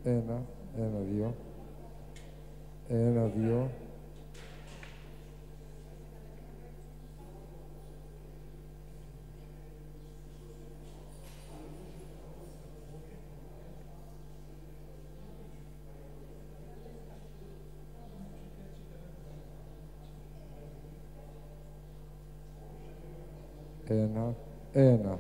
Ένα, ένα, δύο. Ένα, δύο. Ένα, ένα.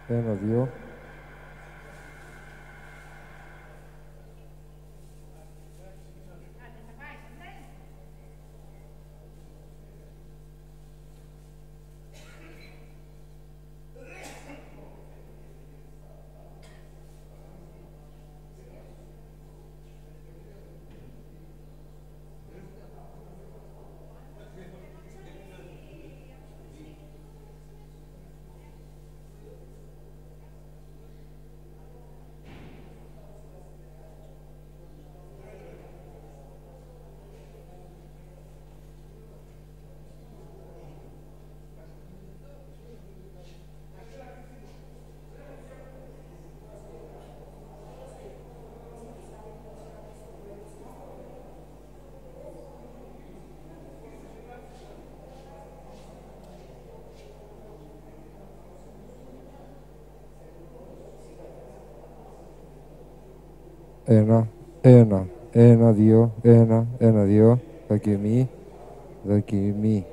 Ένα, δύο. Ένα, ένα, ένα, δύο, ένα, δύο. Δοκιμή, δοκιμή.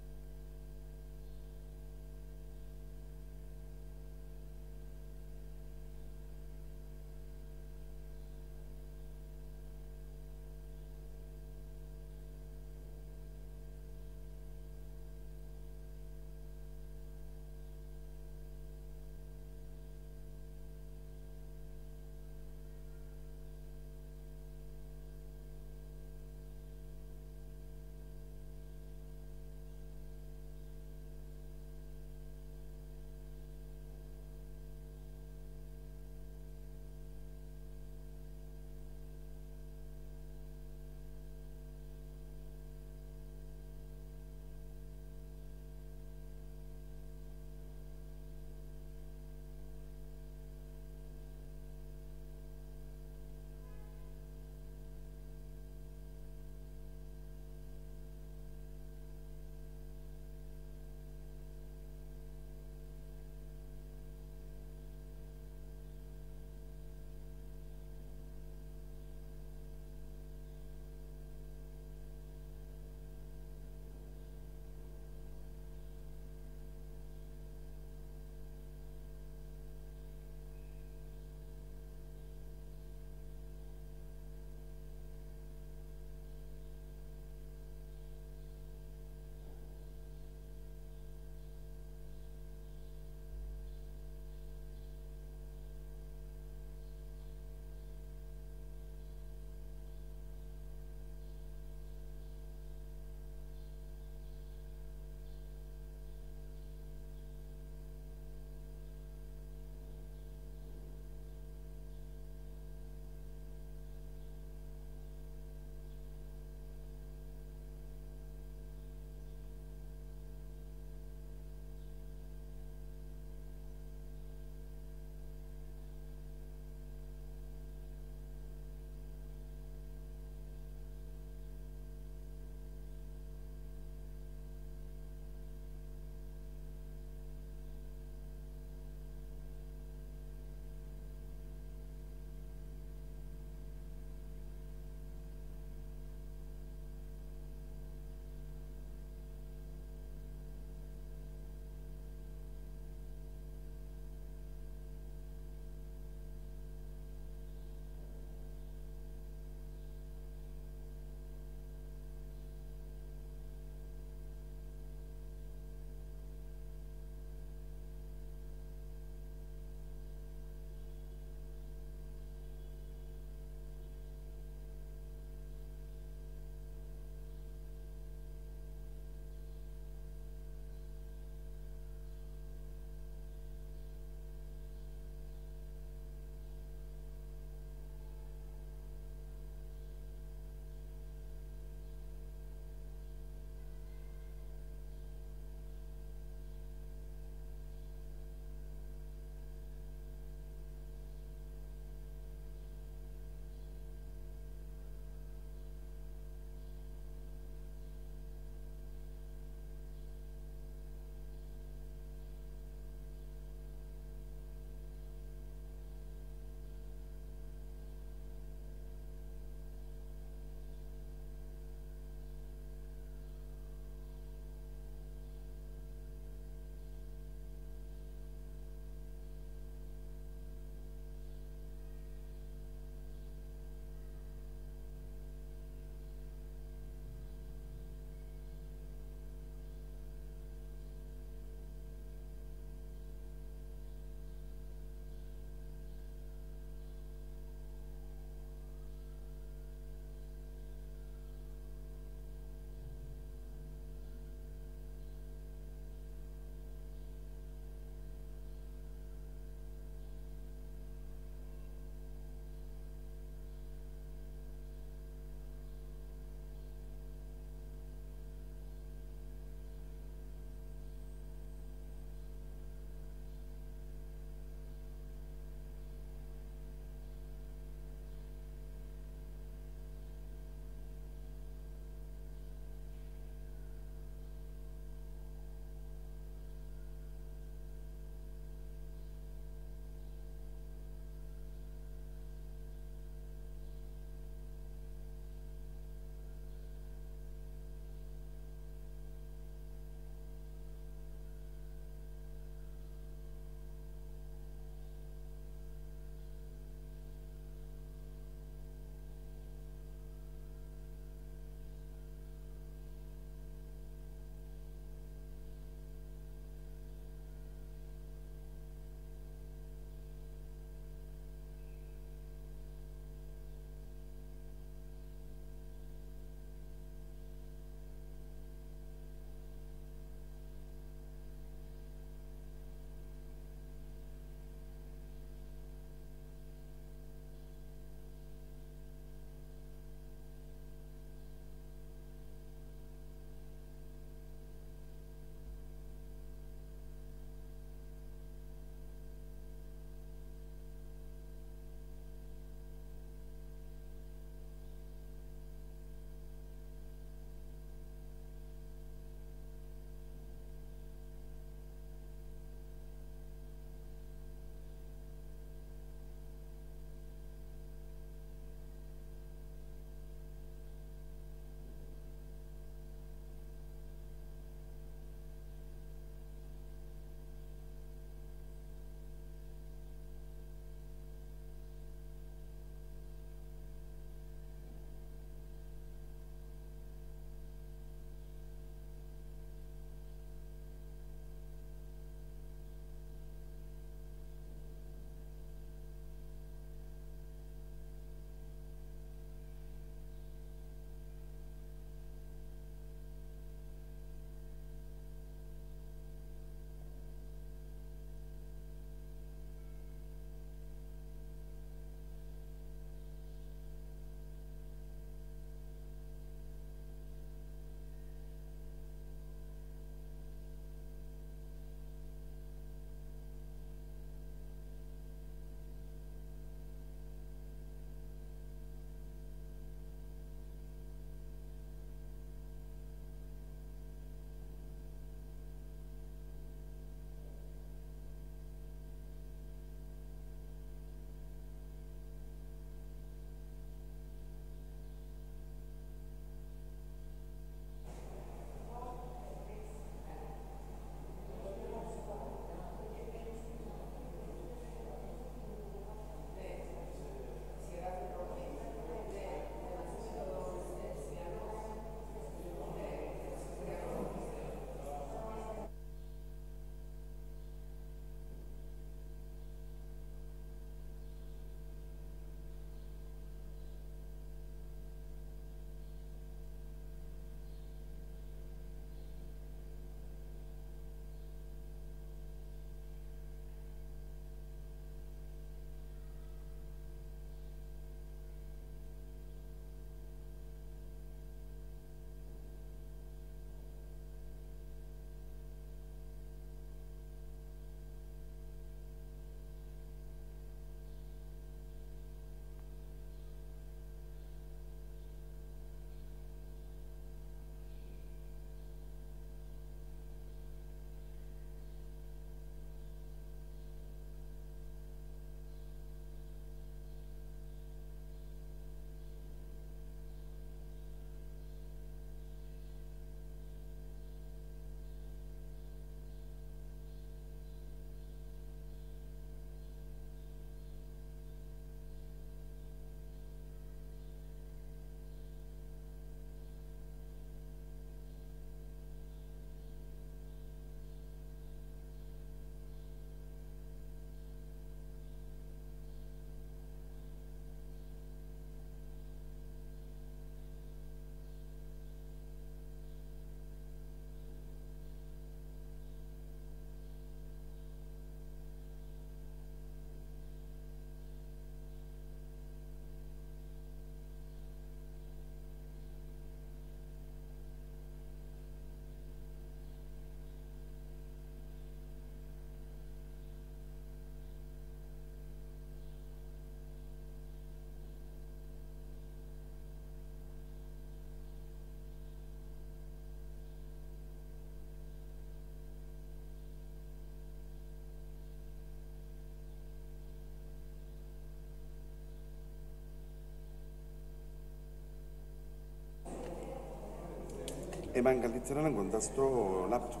Εμάν καλύτερα να κοντά στο λάπτοπ.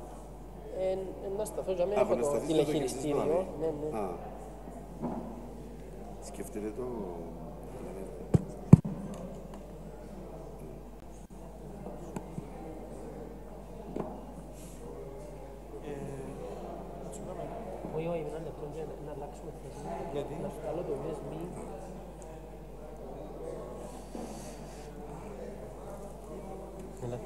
Να σταθώ για μένα από το τηλεχειριστήριο. Σκεφτείτε το... Όχι, ένα λεπτό να αλλάξουμε θέση. Γιατί? Να βγάλω το USB. Έλα.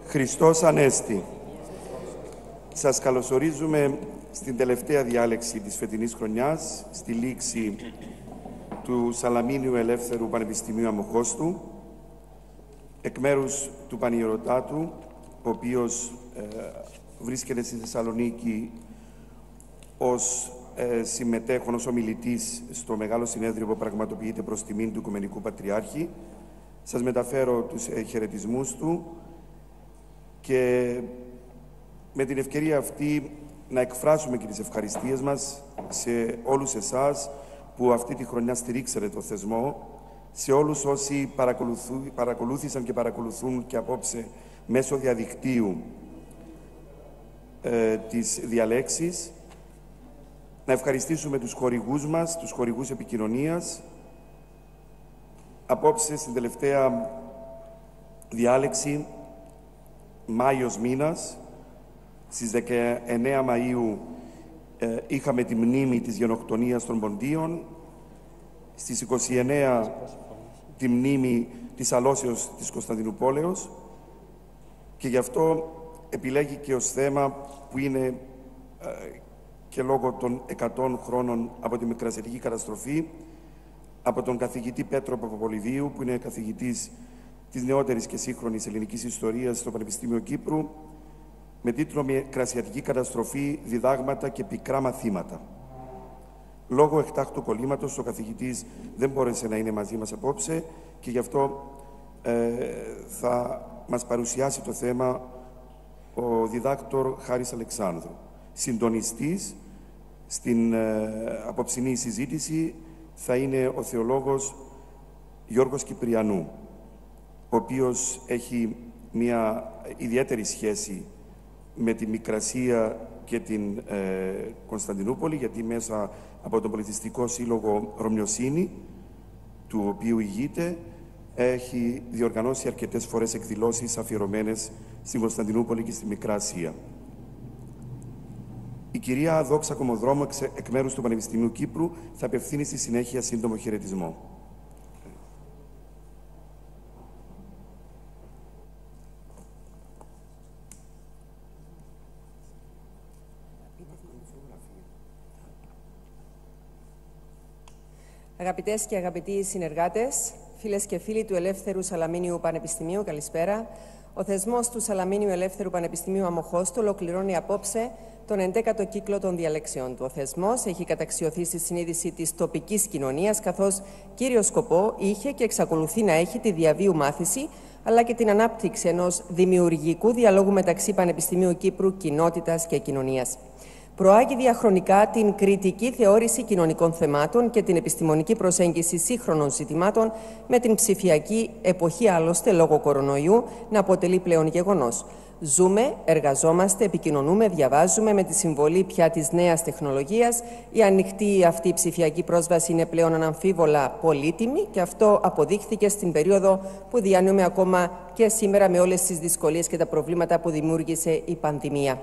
Χριστός Ανέστη. Σας καλωσορίζουμε στην τελευταία διάλεξη της φετινής χρονιάς, στη λήξη του Σαλαμίνιου Ελεύθερου Πανεπιστημίου Αμμοχώστου, εκ μέρους του Πανιερωτάτου, ο οποίος βρίσκεται στη Θεσσαλονίκη ως συμμετέχον, ως ομιλητής στο μεγάλο συνέδριο που πραγματοποιείται προς τιμήν του Οικουμενικού Πατριάρχη. Σας μεταφέρω τους χαιρετισμούς του και με την ευκαιρία αυτή να εκφράσουμε και τις ευχαριστίες μας σε όλους εσάς που αυτή τη χρονιά στηρίξατε το θεσμό, σε όλους όσοι παρακολούθησαν και παρακολουθούν και απόψε μέσω διαδικτύου τις διαλέξεις. Να ευχαριστήσουμε τους χορηγούς μας, τους χορηγούς επικοινωνίας. Απόψε, στην τελευταία διάλεξη, Μάιος μήνας, στις 19 Μαΐου είχαμε τη μνήμη της γενοκτονίας των Ποντίων, στις 29 τη μνήμη της αλώσεως της Κωνσταντινούπολεως και γι' αυτό επιλέγει και ως θέμα που είναι και λόγω των 100 χρόνων από τη Μικρασιατική καταστροφή, από τον καθηγητή Πέτρο Παπαπολιδίου, που είναι καθηγητής της νεότερης και σύγχρονης ελληνικής ιστορίας στο Πανεπιστήμιο Κύπρου, με τίτλο «Μικρασιατική καταστροφή, διδάγματα και πικρά μαθήματα». Λόγω εκτάκτου κολλήματος, ο καθηγητής δεν μπόρεσε να είναι μαζί μας απόψε και γι' αυτό θα μας παρουσιάσει το θέμα ο διδάκτορ Χάρης Αλεξάνδρου. Συντονιστής στην απόψινή συζήτηση θα είναι ο θεολόγος Γιώργος Κυπριανού, ο οποίος έχει μια ιδιαίτερη σχέση με τη Μικρασία και την Κωνσταντινούπολη, γιατί μέσα από τον Πολιτιστικό Σύλλογο Ρωμιοσύνη, του οποίου ηγείται, έχει διοργανώσει αρκετές φορές εκδηλώσεις αφιερωμένες στην Κωνσταντινούπολη και στη Μικρά Ασία. Η κυρία Δόξα Κομοδρόμου, εκ μέρους του Πανεπιστημίου Κύπρου, θα απευθύνει στη συνέχεια σύντομο χαιρετισμό. Αγαπητές και αγαπητοί συνεργάτες, φίλες και φίλοι του Ελεύθερου Σαλαμίνιου Πανεπιστημίου, καλησπέρα. Ο θεσμός του Σαλαμίνιου Ελεύθερου Πανεπιστημίου Αμμοχώστου ολοκληρώνει απόψε τον 11ο κύκλο των διαλέξεων του. Ο θεσμός έχει καταξιωθεί στη συνείδηση της τοπικής κοινωνίας, καθώς κύριο σκοπό είχε και εξακολουθεί να έχει τη διαβίου μάθηση, αλλά και την ανάπτυξη ενός δημιουργικού διαλόγου μεταξύ Πανεπιστημίου Κύπρου, κοινότητας και κοινωνίας. Προάγει διαχρονικά την κριτική θεώρηση κοινωνικών θεμάτων και την επιστημονική προσέγγιση σύγχρονων ζητημάτων, με την ψηφιακή εποχή άλλωστε λόγω κορονοϊού να αποτελεί πλέον γεγονός. Ζούμε, εργαζόμαστε, επικοινωνούμε, διαβάζουμε με τη συμβολή πια της νέας τεχνολογίας. Η ανοιχτή αυτή ψηφιακή πρόσβαση είναι πλέον αναμφίβολα πολύτιμη και αυτό αποδείχθηκε στην περίοδο που διανύουμε ακόμα και σήμερα με όλες τις δυσκολίες και τα προβλήματα που δημιούργησε η πανδημία.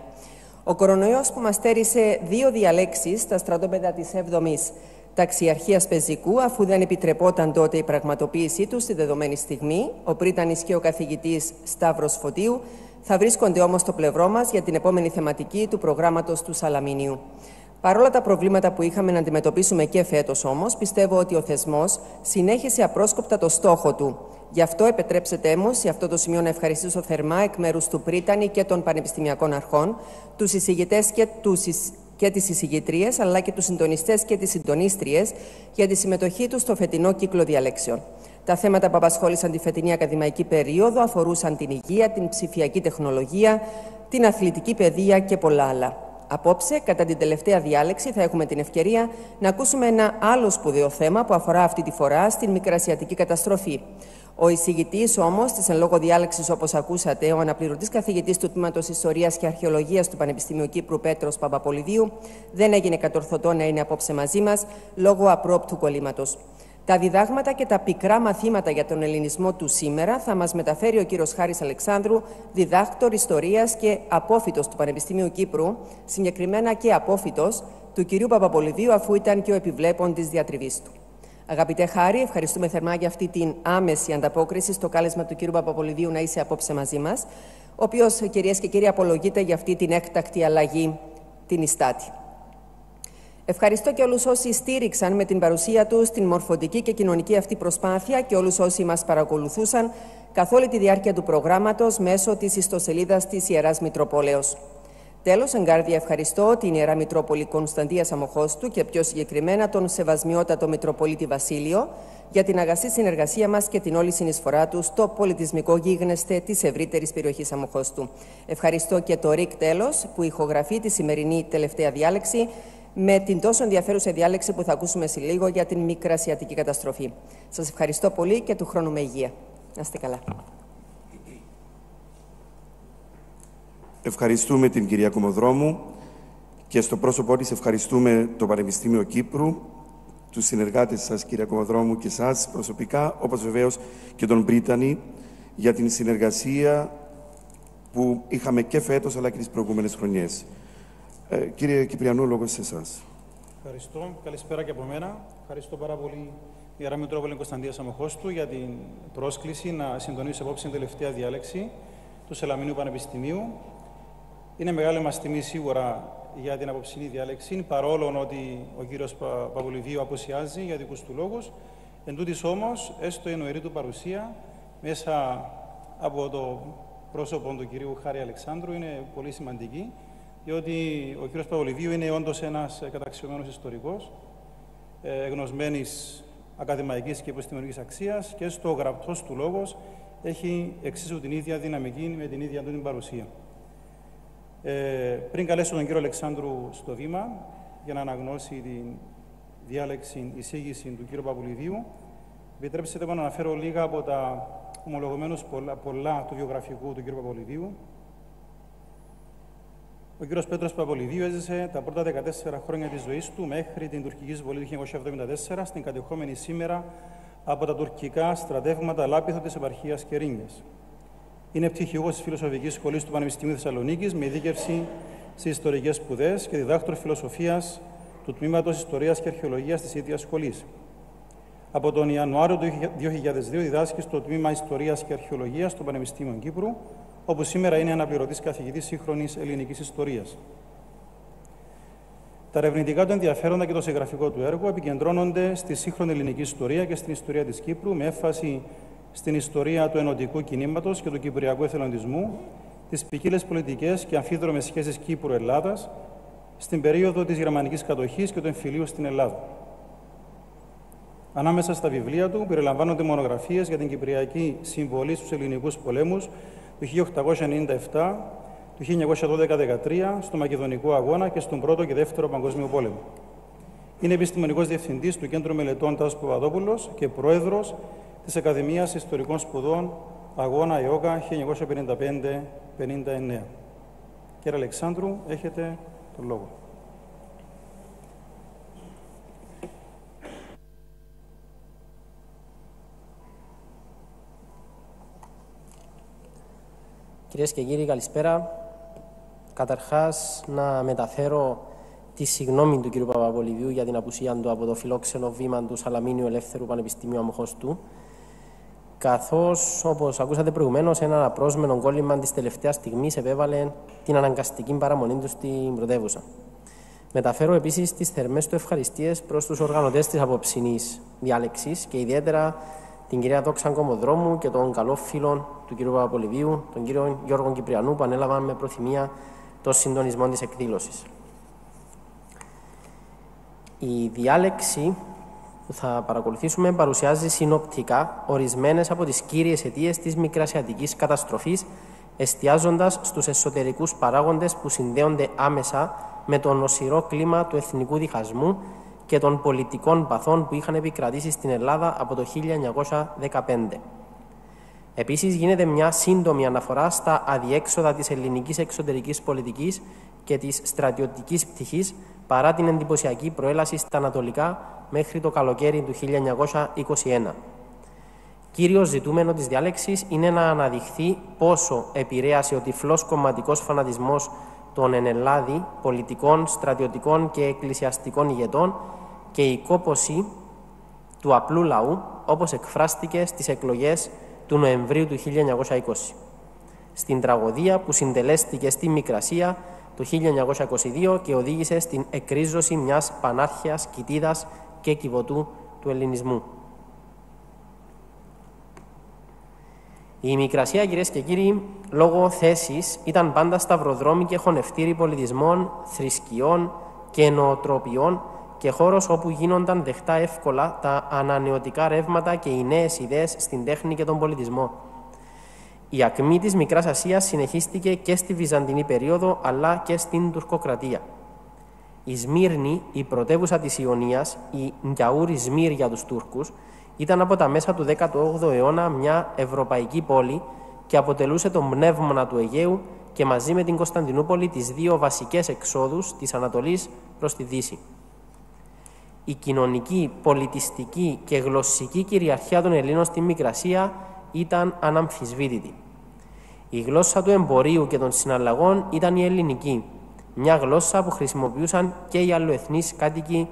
Ο κορονοϊός που μας στέρισε 2 διαλέξεις στα στρατόπεδα της 7ης Ταξιαρχίας Πεζικού, αφού δεν επιτρεπόταν τότε η πραγματοποίησή του στη δεδομένη στιγμή, ο πρίτανης και ο καθηγητής Σταύρος Φωτίου θα βρίσκονται όμως στο πλευρό μας για την επόμενη θεματική του προγράμματος του Σαλαμίνιου. Παρόλα τα προβλήματα που είχαμε να αντιμετωπίσουμε και φέτος όμως, πιστεύω ότι ο θεσμός συνέχισε απρόσκοπτα το στόχο του. Γι' αυτό επιτρέψτε μου σε αυτό το σημείο να ευχαριστήσω θερμά εκ μέρους του πρίτανη και των πανεπιστημιακών αρχών, τους εισηγητές και τις εισηγητρίες, αλλά και τους συντονιστές και τις συντονίστριες για τη συμμετοχή τους στο φετινό κύκλο διαλέξεων. Τα θέματα που απασχόλησαν τη φετινή ακαδημαϊκή περίοδο αφορούσαν την υγεία, την ψηφιακή τεχνολογία, την αθλητική παιδεία και πολλά άλλα. Απόψε, κατά την τελευταία διάλεξη, θα έχουμε την ευκαιρία να ακούσουμε ένα άλλο σπουδαίο θέμα που αφορά αυτή τη φορά στην μικρασιατική καταστροφή. Ο εισηγητής όμως της εν λόγω διάλεξης, όπως ακούσατε, ο αναπληρωτής καθηγητής του Τμήματος Ιστορίας και Αρχαιολογίας του Πανεπιστημίου Κύπρου, Πέτρος Παπαπολιδίου, δεν έγινε κατορθωτό να είναι απόψε μαζί μας λόγω απρόπτου κολλήματος. Τα διδάγματα και τα πικρά μαθήματα για τον ελληνισμό του σήμερα θα μας μεταφέρει ο κύριος Χάρης Αλεξάνδρου, διδάκτορ Ιστορίας και απόφοιτος του Πανεπιστημίου Κύπρου, συγκεκριμένα και απόφοιτος του κυρίου Παπαπολιδίου, αφού ήταν και ο επιβλέπων της διατριβής του. Αγαπητέ Χάρη, ευχαριστούμε θερμά για αυτή την άμεση ανταπόκριση στο κάλεσμα του κύριου Παπαπολιδίου να είσαι απόψε μαζί μας, ο οποίος, κυρίες και κύριοι, απολογείται για αυτή την έκτακτη αλλαγή την ιστάτη. Ευχαριστώ και όλους όσοι στήριξαν με την παρουσία τους την μορφωτική και κοινωνική αυτή προσπάθεια και όλους όσοι μας παρακολουθούσαν καθ' όλη τη διάρκεια του προγράμματος μέσω της ιστοσελίδας της Ιεράς Μητροπόλεως. Τέλος, εγκάρδια ευχαριστώ την Ιερά Μητρόπολη Κωνσταντία Αμοχώστου και πιο συγκεκριμένα τον Σεβασμιότατο Μητροπολίτη Βασίλειο για την αγαστή συνεργασία μας και την όλη συνεισφορά του στο πολιτισμικό γίγνεσθε της ευρύτερης περιοχής Αμοχώστου. Ευχαριστώ και το ΡΙΚ τέλος που ηχογραφεί τη σημερινή τελευταία διάλεξη με την τόσο ενδιαφέρουσα διάλεξη που θα ακούσουμε σε λίγο για την μικρασιατική καταστροφή. Σας ευχαριστώ πολύ και του χρόνου με υγεία. Να είστε καλά. Ευχαριστούμε την κυρία Κομοδρόμου και στο πρόσωπό της ευχαριστούμε το Πανεπιστήμιο Κύπρου, τους συνεργάτες σας κυρία Κομοδρόμου και σας προσωπικά, όπως βεβαίως και τον Πρίτανη για την συνεργασία που είχαμε και φέτος αλλά και τις προηγούμενες χρονιές. Κύριε Κυπριανού, λόγο σε εσάς. Ευχαριστώ. Καλησπέρα και από μένα. Ευχαριστώ πάρα πολύ η Ιερά Μητρόπολη Κωνσταντίας Αμοχώστου για την πρόσκληση να συντονίσω απόψε την τελευταία διάλεξη του Σαλαμινίου Πανεπιστημίου. Είναι μεγάλη μας τιμή σίγουρα για την απόψινή διάλεξη, παρόλο ότι ο κύριος Παπαπολιδίου απουσιάζει για δικούς του λόγους. Εν τούτης όμως, έστω η νοερή του παρουσία μέσα από το πρόσωπο του κυρίου Χάρη Αλεξάνδρου είναι πολύ σημαντική, διότι ο κύριος Παπαπολιδίου είναι όντως ένας καταξιωμένος ιστορικός, γνωσμένης ακαδημαϊκής και επιστημονικής αξίας και στο γραπτός του λόγος έχει εξίσου την ίδια δυναμική με την ίδια του την παρουσία. Πριν καλέσω τον κύριο Αλεξάνδρου στο βήμα για να αναγνώσει τη διάλεξη εισήγηση του κύριου Παπαπολιδίου, επιτρέψτε μου να αναφέρω λίγα από τα ομολογουμένως πολλά του βιογραφικού του κύριου Παπαπολιδίου. Ο κύριος Πέτρος Παπαπολιδίου έζησε τα πρώτα 14 χρόνια της ζωής του μέχρι την τουρκική εισβολή του 1974 στην κατεχόμενη σήμερα από τα τουρκικά στρατεύματα Λάπιθο της επαρχίας Κερίνιας. Είναι πτυχιούχος της Φιλοσοφικής Σχολής του Πανεπιστημίου Θεσσαλονίκης με ειδίκευση στις ιστορικές σπουδές και διδάκτορ φιλοσοφίας του Τμήματος Ιστορίας και Αρχαιολογίας της ίδιας σχολής. Από τον Ιανουάριο του 2002 διδάσκει στο Τμήμα Ιστορίας και Αρχαιολογίας του Πανεπιστήμιου Κύπρου, όπου σήμερα είναι αναπληρωτής καθηγητής σύγχρονης ελληνικής ιστορίας. Τα ερευνητικά του ενδιαφέροντα και το συγγραφικό του έργο επικεντρώνονται στη σύγχρονη ελληνική ιστορία και στην ιστορία της Κύπρου, με έμφαση στην ιστορία του ενωτικού κινήματος και του κυπριακού εθελοντισμού, τις ποικίλες πολιτικές και αμφίδρομες σχέσεις Κύπρου-Ελλάδας, στην περίοδο της γερμανικής κατοχής και του εμφυλίου στην Ελλάδα. Ανάμεσα στα βιβλία του περιλαμβάνονται μονογραφίες για την κυπριακή συμβολή στους ελληνικούς πολέμους του 1897, του 1912-13, στο Μακεδονικό Αγώνα και στον Πρώτο και Δεύτερο Παγκόσμιο Πόλεμο. Είναι επιστημονικός διευθυντής του Κέντρου Μελετών Τάσος Παπαδόπουλος και πρόεδρος της Ακαδημίας Ιστορικών Σπουδών Αγώνα ΕΟΚΑ 1955-59. Κύριε Αλεξάνδρου, έχετε τον λόγο. Κυρίες και κύριοι, καλησπέρα. Καταρχάς, να μεταφέρω τη συγγνώμη του κ. Παπαπολιδίου για την απουσία του από το φιλόξενο βήμα του Σαλαμίνιου Ελεύθερου Πανεπιστημίου Αμοχώστου, καθώς, όπως ακούσατε προηγουμένως, ένα απρόσμενο κόλλημα της τελευταίας στιγμής επέβαλε την αναγκαστική παραμονή του στην πρωτεύουσα. Μεταφέρω επίσης τις θερμές του ευχαριστίες προς τους οργανωτές της απόψινής διάλεξης και ιδιαίτερα την κυρία Δόξα Κομοδρόμου και τον καλό φίλο του κ. Παπαπολιδίου, τον κύριο Γιώργο Κυπριανού, που ανέλαβαν με προθυμία το συντονισμό της εκδήλωσης. Η διάλεξη που θα παρακολουθήσουμε παρουσιάζει συνοπτικά ορισμένες από τις κύριες αιτίες της μικρασιατικής καταστροφής εστιάζοντας στους εσωτερικούς παράγοντες που συνδέονται άμεσα με το νοσηρό κλίμα του εθνικού διχασμού και των πολιτικών παθών που είχαν επικρατήσει στην Ελλάδα από το 1915. Επίσης, γίνεται μια σύντομη αναφορά στα αδιέξοδα της ελληνικής εξωτερικής πολιτικής και της στρατιωτικής πτυχής, παρά την εντυπωσιακή προέλαση στα ανατολικά μέχρι το καλοκαίρι του 1921. Κύριο ζητούμενο της διάλεξης είναι να αναδειχθεί πόσο επηρέασε ο τυφλός κομματικός φανατισμός των εν Ελλάδη πολιτικών, στρατιωτικών και εκκλησιαστικών ηγετών και η κόπωση του απλού λαού, όπως εκφράστηκε στις εκλογές του Νοεμβρίου του 1920. Στην τραγωδία που συντελέστηκε στη Μικρασία το 1922 και οδήγησε στην εκρίζωση μιας πανάρχαιας κοιτίδας και κυβωτού του ελληνισμού. Η Μικρασία, κυρίες και κύριοι, λόγω θέσης, ήταν πάντα σταυροδρόμι και χωνευτήρι πολιτισμών, θρησκειών και νοοτροπιών και χώρος όπου γίνονταν δεχτά εύκολα τα ανανεωτικά ρεύματα και οι νέες ιδέες στην τέχνη και τον πολιτισμό. Η ακμή της Μικράς Ασίας συνεχίστηκε και στη Βυζαντινή περίοδο, αλλά και στην Τουρκοκρατία. Η Σμύρνη, η πρωτεύουσα της Ιωνίας, η Νγκιαούρη Σμύρ για τους Τούρκους, ήταν από τα μέσα του 18ου αιώνα μια ευρωπαϊκή πόλη και αποτελούσε τον πνεύμονα του Αιγαίου και μαζί με την Κωνσταντινούπολη τις δύο βασικές εξόδους της Ανατολής προς τη Δύση. Η κοινωνική, πολιτιστική και γλωσσική κυριαρχία των Ελλήνων στη Μικρασία ήταν αναμφισβήτητη. Η γλώσσα του εμπορίου και των συναλλαγών ήταν η ελληνική, μια γλώσσα που χρησιμοποιούσαν και οι αλλοεθνείς κάτοικοι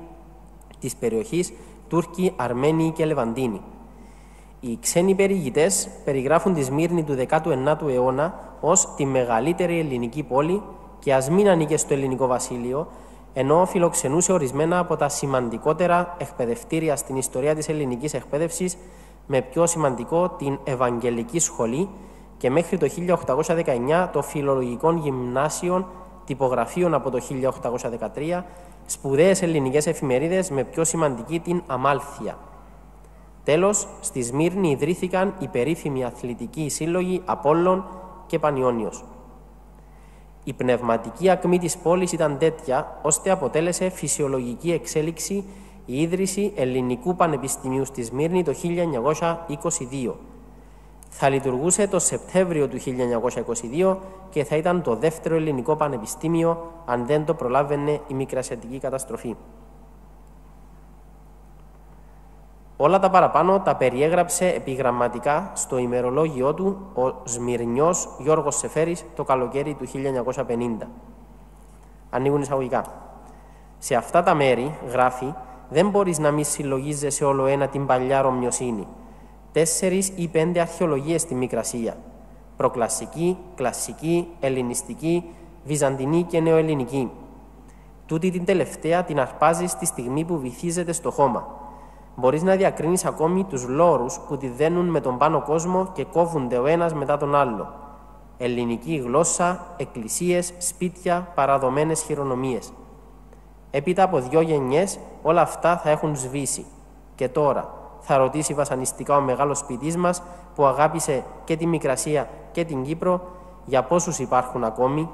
της περιοχής, Τούρκοι, Αρμένοι και Λεβαντίνοι. Οι ξένοι περιηγητές περιγράφουν τη Σμύρνη του 19ου αιώνα ως τη μεγαλύτερη ελληνική πόλη και ας μην ανήκε στο ελληνικό βασίλειο, ενώ φιλοξενούσε ορισμένα από τα σημαντικότερα εκπαιδευτήρια στην ιστορία της ελληνικής εκπαίδευσης, με πιο σημαντικό την Ευαγγελική Σχολή και μέχρι το 1819 το Φιλολογικών Γυμνάσιων Τυπογραφείων από το 1813, σπουδαίες ελληνικές εφημερίδες με πιο σημαντική την Αμάλθεια. Τέλος, στη Σμύρνη ιδρύθηκαν οι περίφημοι αθλητικοί σύλλογοι Απόλλων και Πανιώνιος. Η πνευματική ακμή της πόλης ήταν τέτοια, ώστε αποτέλεσε φυσιολογική εξέλιξη η ίδρυση Ελληνικού Πανεπιστημίου στη Σμύρνη το 1922. Θα λειτουργούσε το Σεπτέμβριο του 1922 και θα ήταν το δεύτερο ελληνικό πανεπιστήμιο αν δεν το προλάβαινε η μικρασιατική καταστροφή. Όλα τα παραπάνω τα περιέγραψε επιγραμματικά στο ημερολόγιό του ο Σμυρνιός Γιώργος Σεφέρης το καλοκαίρι του 1950. Ανοίγουν εισαγωγικά. Σε αυτά τα μέρη, γράφει, δεν μπορείς να μη συλλογίζεσαι όλο ένα την παλιά Ρωμιοσύνη. 4 ή 5 αρχαιολογίες στη Μικρασία. Προκλασική, κλασική, ελληνιστική, βυζαντινή και νεοελληνική. Τούτη την τελευταία την αρπάζεις τη στιγμή που βυθίζεται στο χώμα. Μπορείς να διακρίνεις ακόμη τους λόρους που τη δένουν με τον πάνω κόσμο και κόβονται ο ένας μετά τον άλλο. Ελληνική γλώσσα, εκκλησίες, σπίτια, παραδομένες χειρονομίες. Έπειτα από 2 γενιές όλα αυτά θα έχουν σβήσει. Και τώρα θα ρωτήσει βασανιστικά ο μεγάλος ποιητής μας που αγάπησε και τη Μικρασία και την Κύπρο, για πόσους υπάρχουν ακόμη.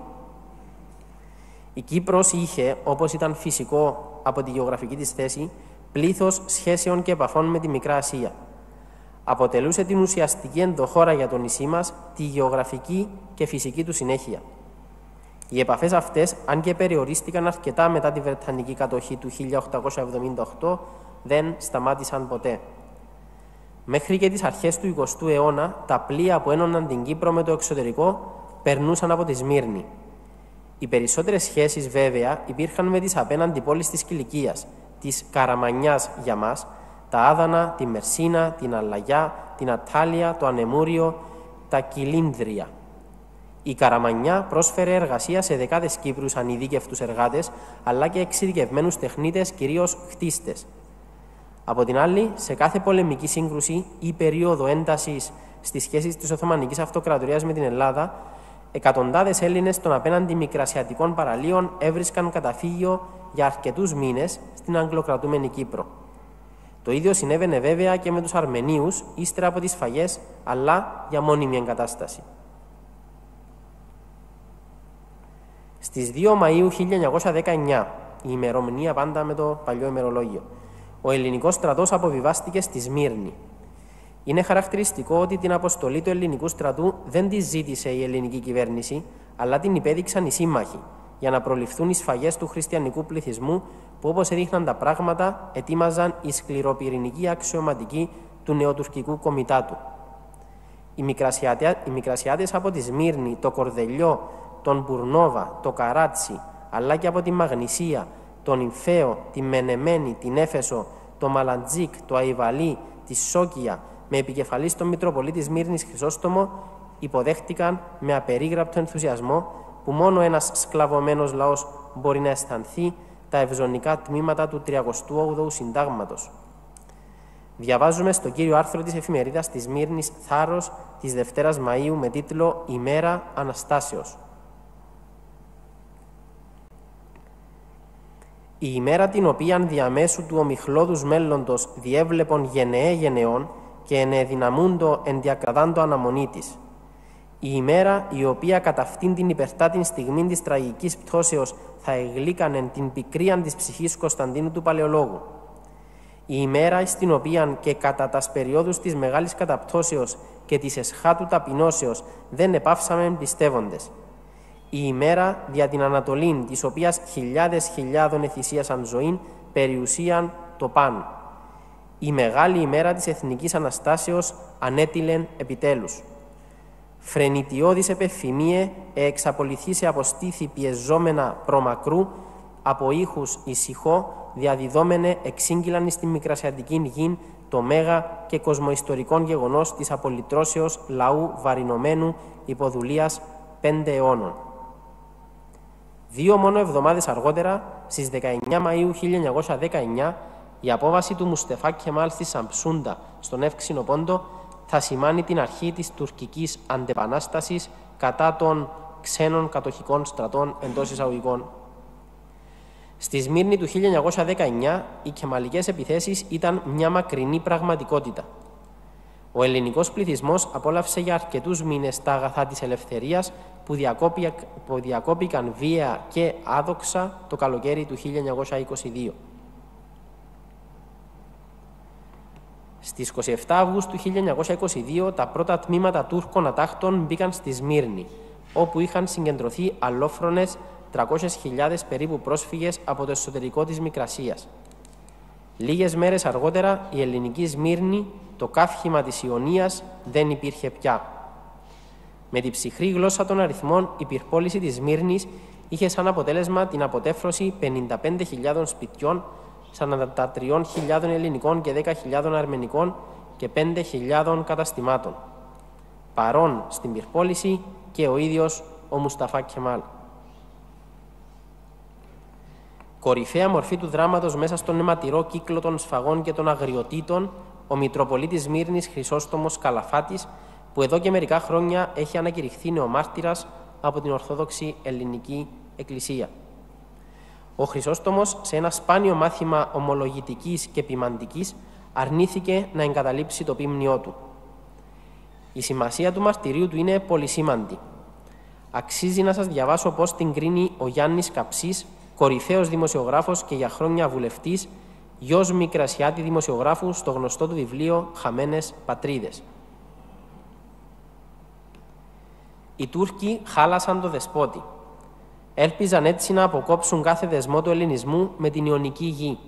Η Κύπρος είχε, όπως ήταν φυσικό από τη γεωγραφική της θέση, πλήθος σχέσεων και επαφών με τη Μικρά Ασία. Αποτελούσε την ουσιαστική ενδοχώρα για το νησί μας, τη γεωγραφική και φυσική του συνέχεια. Οι επαφές αυτές, αν και περιορίστηκαν αρκετά μετά τη Βρετανική κατοχή του 1878, δεν σταμάτησαν ποτέ. Μέχρι και τις αρχές του 20ου αιώνα, τα πλοία που ένωναν την Κύπρο με το εξωτερικό περνούσαν από τη Σμύρνη. Οι περισσότερες σχέσεις, βέβαια, υπήρχαν με τις απέναντι πόλεις της Κιλικίας, της Καραμανιάς για μας, τα Άδανα, τη Μερσίνα, την Αλλαγιά, την Αττάλια, το Ανεμούριο, τα Κιλίνδρια. Η Καραμανιά πρόσφερε εργασία σε δεκάδες Κύπρους ανειδίκευτους εργάτες, αλλά και εξειδικευμένους τεχνίτες, κυρίως χτίστες. Από την άλλη, σε κάθε πολεμική σύγκρουση ή περίοδο έντασης στις σχέσεις της Οθωμανικής Αυτοκρατορίας με την Ελλάδα, εκατοντάδες Έλληνες των απέναντι μικρασιατικών παραλίων έβρισκαν καταφύγιο για αρκετούς μήνες στην αγγλοκρατούμενη Κύπρο. Το ίδιο συνέβαινε βέβαια και με τους Αρμενίους ύστερα από τις σφαγές, αλλά για μόνιμη εγκατάσταση. Στις 2 Μαΐου 1919, η ημερομηνία πάντα με το παλιό ημερολόγιο, ο ελληνικός στρατός αποβιβάστηκε στη Σμύρνη. Είναι χαρακτηριστικό ότι την αποστολή του ελληνικού στρατού δεν τη ζήτησε η ελληνική κυβέρνηση, αλλά την υπέδειξαν οι σύμμαχοι, για να προληφθούν οι σφαγές του χριστιανικού πληθυσμού που, όπως έδειχναν τα πράγματα, ετοίμαζαν οι σκληροπυρηνικοί αξιωματικοί του νεοτουρκικού κομιτάτου. Οι Μικρασιάτες από τη Σμύρνη, το Κορδελιό, τον Μπουρνόβα, το Καράτσι, αλλά και από τη Μαγνησία, τον Ιμφαίο, τη Μενεμένη, την Έφεσο, το Μαλαντζίκ, το Αϊβαλί, τη Σόκια, με επικεφαλής τον Μητροπολίτη Σμύρνης Χρυσόστομο, υποδέχτηκαν με απερίγραπτο ενθουσιασμό που μόνο ένας σκλαβωμένος λαός μπορεί να αισθανθεί τα ευζωνικά τμήματα του 38ου Συντάγματος. Διαβάζουμε στο κύριο άρθρο της εφημερίδας της Σμύρνης Θάρρος της Δευτέρας Μαΐου με τίτλο «Ημέρα Αναστάσεως». Η ημέρα την οποίαν διαμέσου του ομιχλώδους μέλλοντος διέβλεπον γενεέ γενεών και ενεδυναμούντο εν διακρατάντο αναμονή της. Η ημέρα η οποία κατά αυτήν την υπερτάτην στιγμή της τραγικής πτώσεως θα εγλίκανεν την πικρίαν της ψυχής Κωνσταντίνου του Παλαιολόγου. Η ημέρα στην οποία και κατά τας περιόδους της μεγάλης καταπτώσεως και της εσχάτου ταπεινώσεως δεν επάυσαμεν πιστεύοντες. Η ημέρα δια την Ανατολήν, της οποίας χιλιάδες χιλιάδων εθυσίασαν ζωήν, περιουσίαν το παν. Η μεγάλη ημέρα της Εθνικής Αναστάσεως ανέτειλεν επιτέλους. Φρενιτιώδης επεφημίε εξαπολυθήσε από στήθη πιεζόμενα προμακρού, από ήχους ησυχώ διαδιδόμενε εξήγγυλαν στην Μικρασιατική γην το μέγα και κοσμοϊστορικόν γεγονός της απολυτρώσεως λαού βαρινωμένου υποδουλίας 5 αιώνων. 2 μόνο εβδομάδες αργότερα, στις 19 Μαΐου 1919, η απόβαση του Μουστεφά Κεμάλ στη Σαμψούντα, στον Εύξηνο Πόντο, θα σημάνει την αρχή της τουρκικής αντεπανάστασης κατά των ξένων κατοχικών στρατών εντός εισαγωγικών. Στη Σμύρνη του 1919, οι κεμαλικές επιθέσεις ήταν μια μακρινή πραγματικότητα. Ο ελληνικός πληθυσμός απόλαυσε για αρκετούς μήνες τα αγαθά της ελευθερίας που διακόπηκαν βία και άδοξα το καλοκαίρι του 1922. Στις 27 Αυγούστου 1922, τα πρώτα τμήματα Τούρκων ατάχτων μπήκαν στη Σμύρνη, όπου είχαν συγκεντρωθεί αλλόφρονες 300.000 περίπου πρόσφυγες από το εσωτερικό της Μικρασίας. Λίγες μέρες αργότερα, η ελληνική Σμύρνη, το καύχημα της Ιωνίας, δεν υπήρχε πια. Με την ψυχρή γλώσσα των αριθμών, η πυρπόληση της Σμύρνης είχε σαν αποτέλεσμα την αποτέφρωση 55.000 σπιτιών, 43.000 ελληνικών και 10.000 αρμενικών και 5.000 καταστημάτων. Παρόν στην πυρπόληση και ο ίδιος ο Μουσταφά Κεμάλ. Κορυφαία μορφή του δράματος μέσα στον αιματηρό κύκλο των σφαγών και των αγριοτήτων, ο Μητροπολίτης Σμύρνης Χρυσόστομος Καλαφάτης, που εδώ και μερικά χρόνια έχει ανακηρυχθεί νεομάρτυρας από την Ορθόδοξη Ελληνική Εκκλησία. Ο Χρυσόστομος, σε ένα σπάνιο μάθημα ομολογητικής και ποιμαντικής, αρνήθηκε να εγκαταλείψει το ποίμνιό του. Η σημασία του μαρτυρίου του είναι πολυσήμαντη. Αξίζει να σας διαβάσω πώς την κρίνει ο Γιάννης Καψής, κορυφαίος δημοσιογράφος και για χρόνια βουλευτής, γιος Μικρασιάτη δημοσιογράφου, στο γνωστό του βιβλίο «Χαμένες Πατρίδες». Οι Τούρκοι χάλασαν το δεσπότη. Έλπιζαν έτσι να αποκόψουν κάθε δεσμό του ελληνισμού με την Ιωνική γη.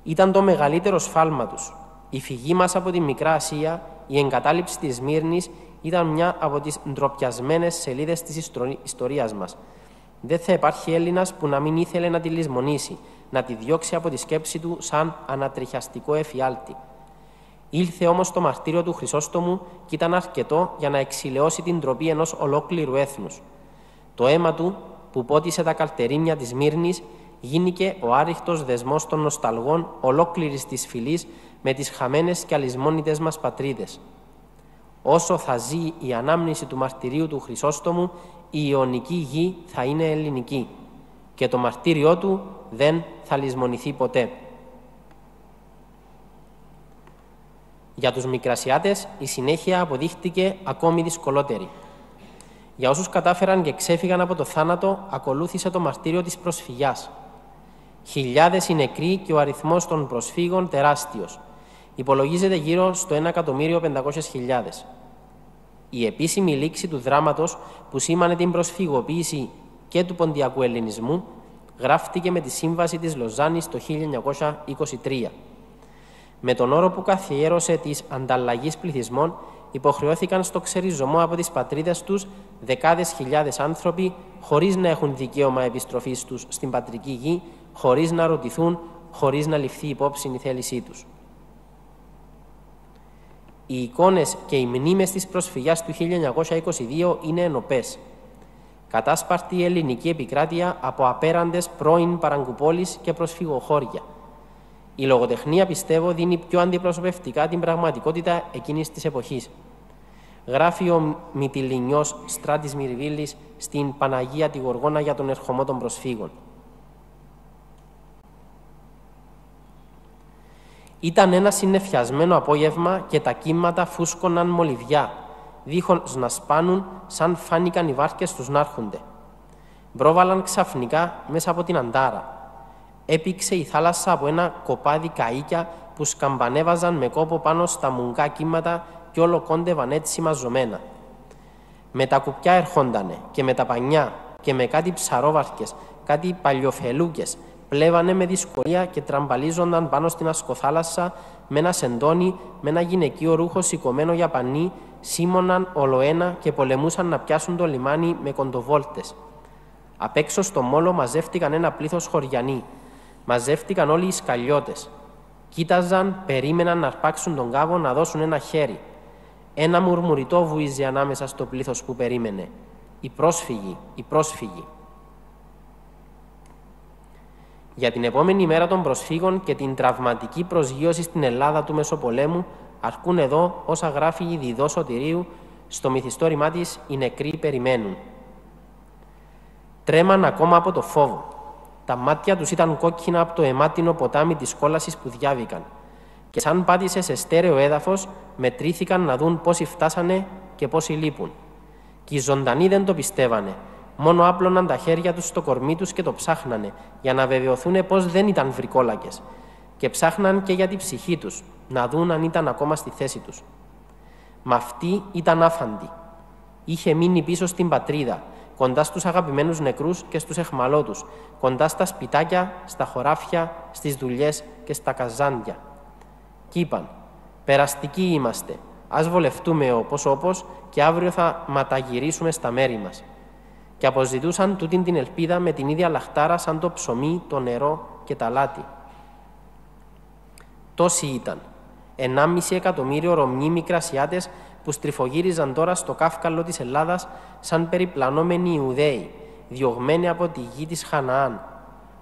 Ήταν το μεγαλύτερο σφάλμα τους. Η φυγή μας από τη Μικρά Ασία, η εγκατάλειψη της Σμύρνης, ήταν μια από τις ντροπιασμένες σελίδες της ιστορίας μας. Δεν θα υπάρχει Έλληνας που να μην ήθελε να τη λησμονήσει, να τη διώξει από τη σκέψη του σαν ανατριχιαστικό εφιάλτη. Ήλθε όμως το μαρτύριο του Χρυσόστομου και ήταν αρκετό για να εξηλαιώσει την ντροπή ενός ολόκληρου έθνους. Το αίμα του, που πότισε τα καλτερίμια της Σμύρνης, γίνηκε ο άρρηχτος δεσμός των νοσταλγών ολόκληρης της φυλής με τις χαμένες και αλυσμόνητες μας πατρίδες. Όσο θα ζει η ανάμνηση του μαρτυρίου του Χρυσόστομου, η Ιωνική γη θα είναι ελληνική και το μαρτύριό του δεν θα λησμονηθεί ποτέ. Για τους Μικρασιάτες η συνέχεια αποδείχτηκε ακόμη δυσκολότερη. Για όσους κατάφεραν και ξέφυγαν από το θάνατο, ακολούθησε το μαρτύριο της προσφυγιάς. Χιλιάδες οι νεκροί και ο αριθμός των προσφύγων τεράστιος. Υπολογίζεται γύρω στο 1.500.000. Η επίσημη λήξη του δράματος, που σήμανε την προσφυγοποίηση και του ποντιακού ελληνισμού, γράφτηκε με τη Σύμβαση της Λοζάνης το 1923. Με τον όρο που καθιέρωσε της ανταλλαγής πληθυσμών, υποχρεώθηκαν στο ξεριζωμό από τις πατρίδες τους δεκάδες χιλιάδες άνθρωποι, χωρίς να έχουν δικαίωμα επιστροφής τους στην πατρική γη, χωρίς να ρωτηθούν, χωρίς να ληφθεί υπόψη η θέλησή τους. Οι εικόνες και οι μνήμες της προσφυγιάς του 1922 είναι ενωπές. Κατάσπαρτη ελληνική επικράτεια από απέραντες πρώην παραγκουπόλεις και προσφυγοχώρια. Η λογοτεχνία, πιστεύω, δίνει πιο αντιπροσωπευτικά την πραγματικότητα εκείνης της εποχής. Γράφει ο Μυτιληνιός Στράτης Μυριβίλης στην Παναγία τη Γοργόνα για τον ερχομό των προσφύγων. Ήταν ένα συννεφιασμένο απόγευμα και τα κύματα φούσκωναν μολυβιά, δίχως να σπάνουν, σαν φάνηκαν οι βάρκες τους να έρχονται. Μπρόβαλαν ξαφνικά μέσα από την αντάρα. Έπηξε η θάλασσα από ένα κοπάδι καΐκια που σκαμπανέβαζαν με κόπο πάνω στα μουγγά κύματα και όλο κόντευαν έτσι μαζωμένα. Με τα κουπιά ερχόντανε και με τα πανιά και με κάτι ψαρόβαρκες, κάτι παλιοφελούκες, πλέβανε με δυσκολία και τραμπαλίζονταν πάνω στην ασκοθάλασσα με ένα σεντόνι, με ένα γυναικείο ρούχο σηκωμένο για πανί, σίμωναν ολοένα και πολεμούσαν να πιάσουν το λιμάνι με κοντοβόλτες. Απ' έξω στο μόλο μαζεύτηκαν ένα πλήθος χωριανοί. Μαζεύτηκαν όλοι οι σκαλιώτες. Κοίταζαν, περίμεναν να αρπάξουν τον κάβο, να δώσουν ένα χέρι. Ένα μουρμουριτό βουίζε ανάμεσα στο πλήθος που περίμενε. Οι πρόσφυγοι, οι πρόσφυγοι. Για την επόμενη μέρα των προσφύγων και την τραυματική προσγείωση στην Ελλάδα του Μεσοπολέμου αρκούν εδώ όσα γράφει η Διδό Σωτηρίου στο μυθιστόρημά της «Οι νεκροί περιμένουν». Τρέμαν ακόμα από το φόβο. Τα μάτια τους ήταν κόκκινα από το αιμάτινο ποτάμι της κόλασης που διάβηκαν και σαν πάτησε σε στέρεο έδαφος μετρήθηκαν να δουν πόσοι φτάσανε και πόσοι λείπουν. Και οι ζωντανοί δεν το πιστεύανε. Μόνο άπλωναν τα χέρια τους στο κορμί τους και το ψάχνανε για να βεβαιωθούν πως δεν ήταν βρικόλακες και ψάχναν και για την ψυχή τους, να δουν αν ήταν ακόμα στη θέση τους. Μα αυτή ήταν άφαντη. Είχε μείνει πίσω στην πατρίδα, κοντά στους αγαπημένους νεκρούς και στους εχμαλώτους, κοντά στα σπιτάκια, στα χωράφια, στις δουλειές και στα καζάντια. Κι είπαν, περαστικοί είμαστε, ας βολευτούμε όπως και αύριο θα ματαγυρίσουμε στα μέρη μας. Και αποζητούσαν τούτην την ελπίδα με την ίδια λαχτάρα σαν το ψωμί, το νερό και τα λάτι. Τόσοι ήταν, 1,5 εκατομμύριο Ρωμιοί Μικρασιάτες που στριφογύριζαν τώρα στο κάφκαλο της Ελλάδας σαν περιπλανόμενοι Ιουδαίοι, διωγμένοι από τη γη της Χαναάν,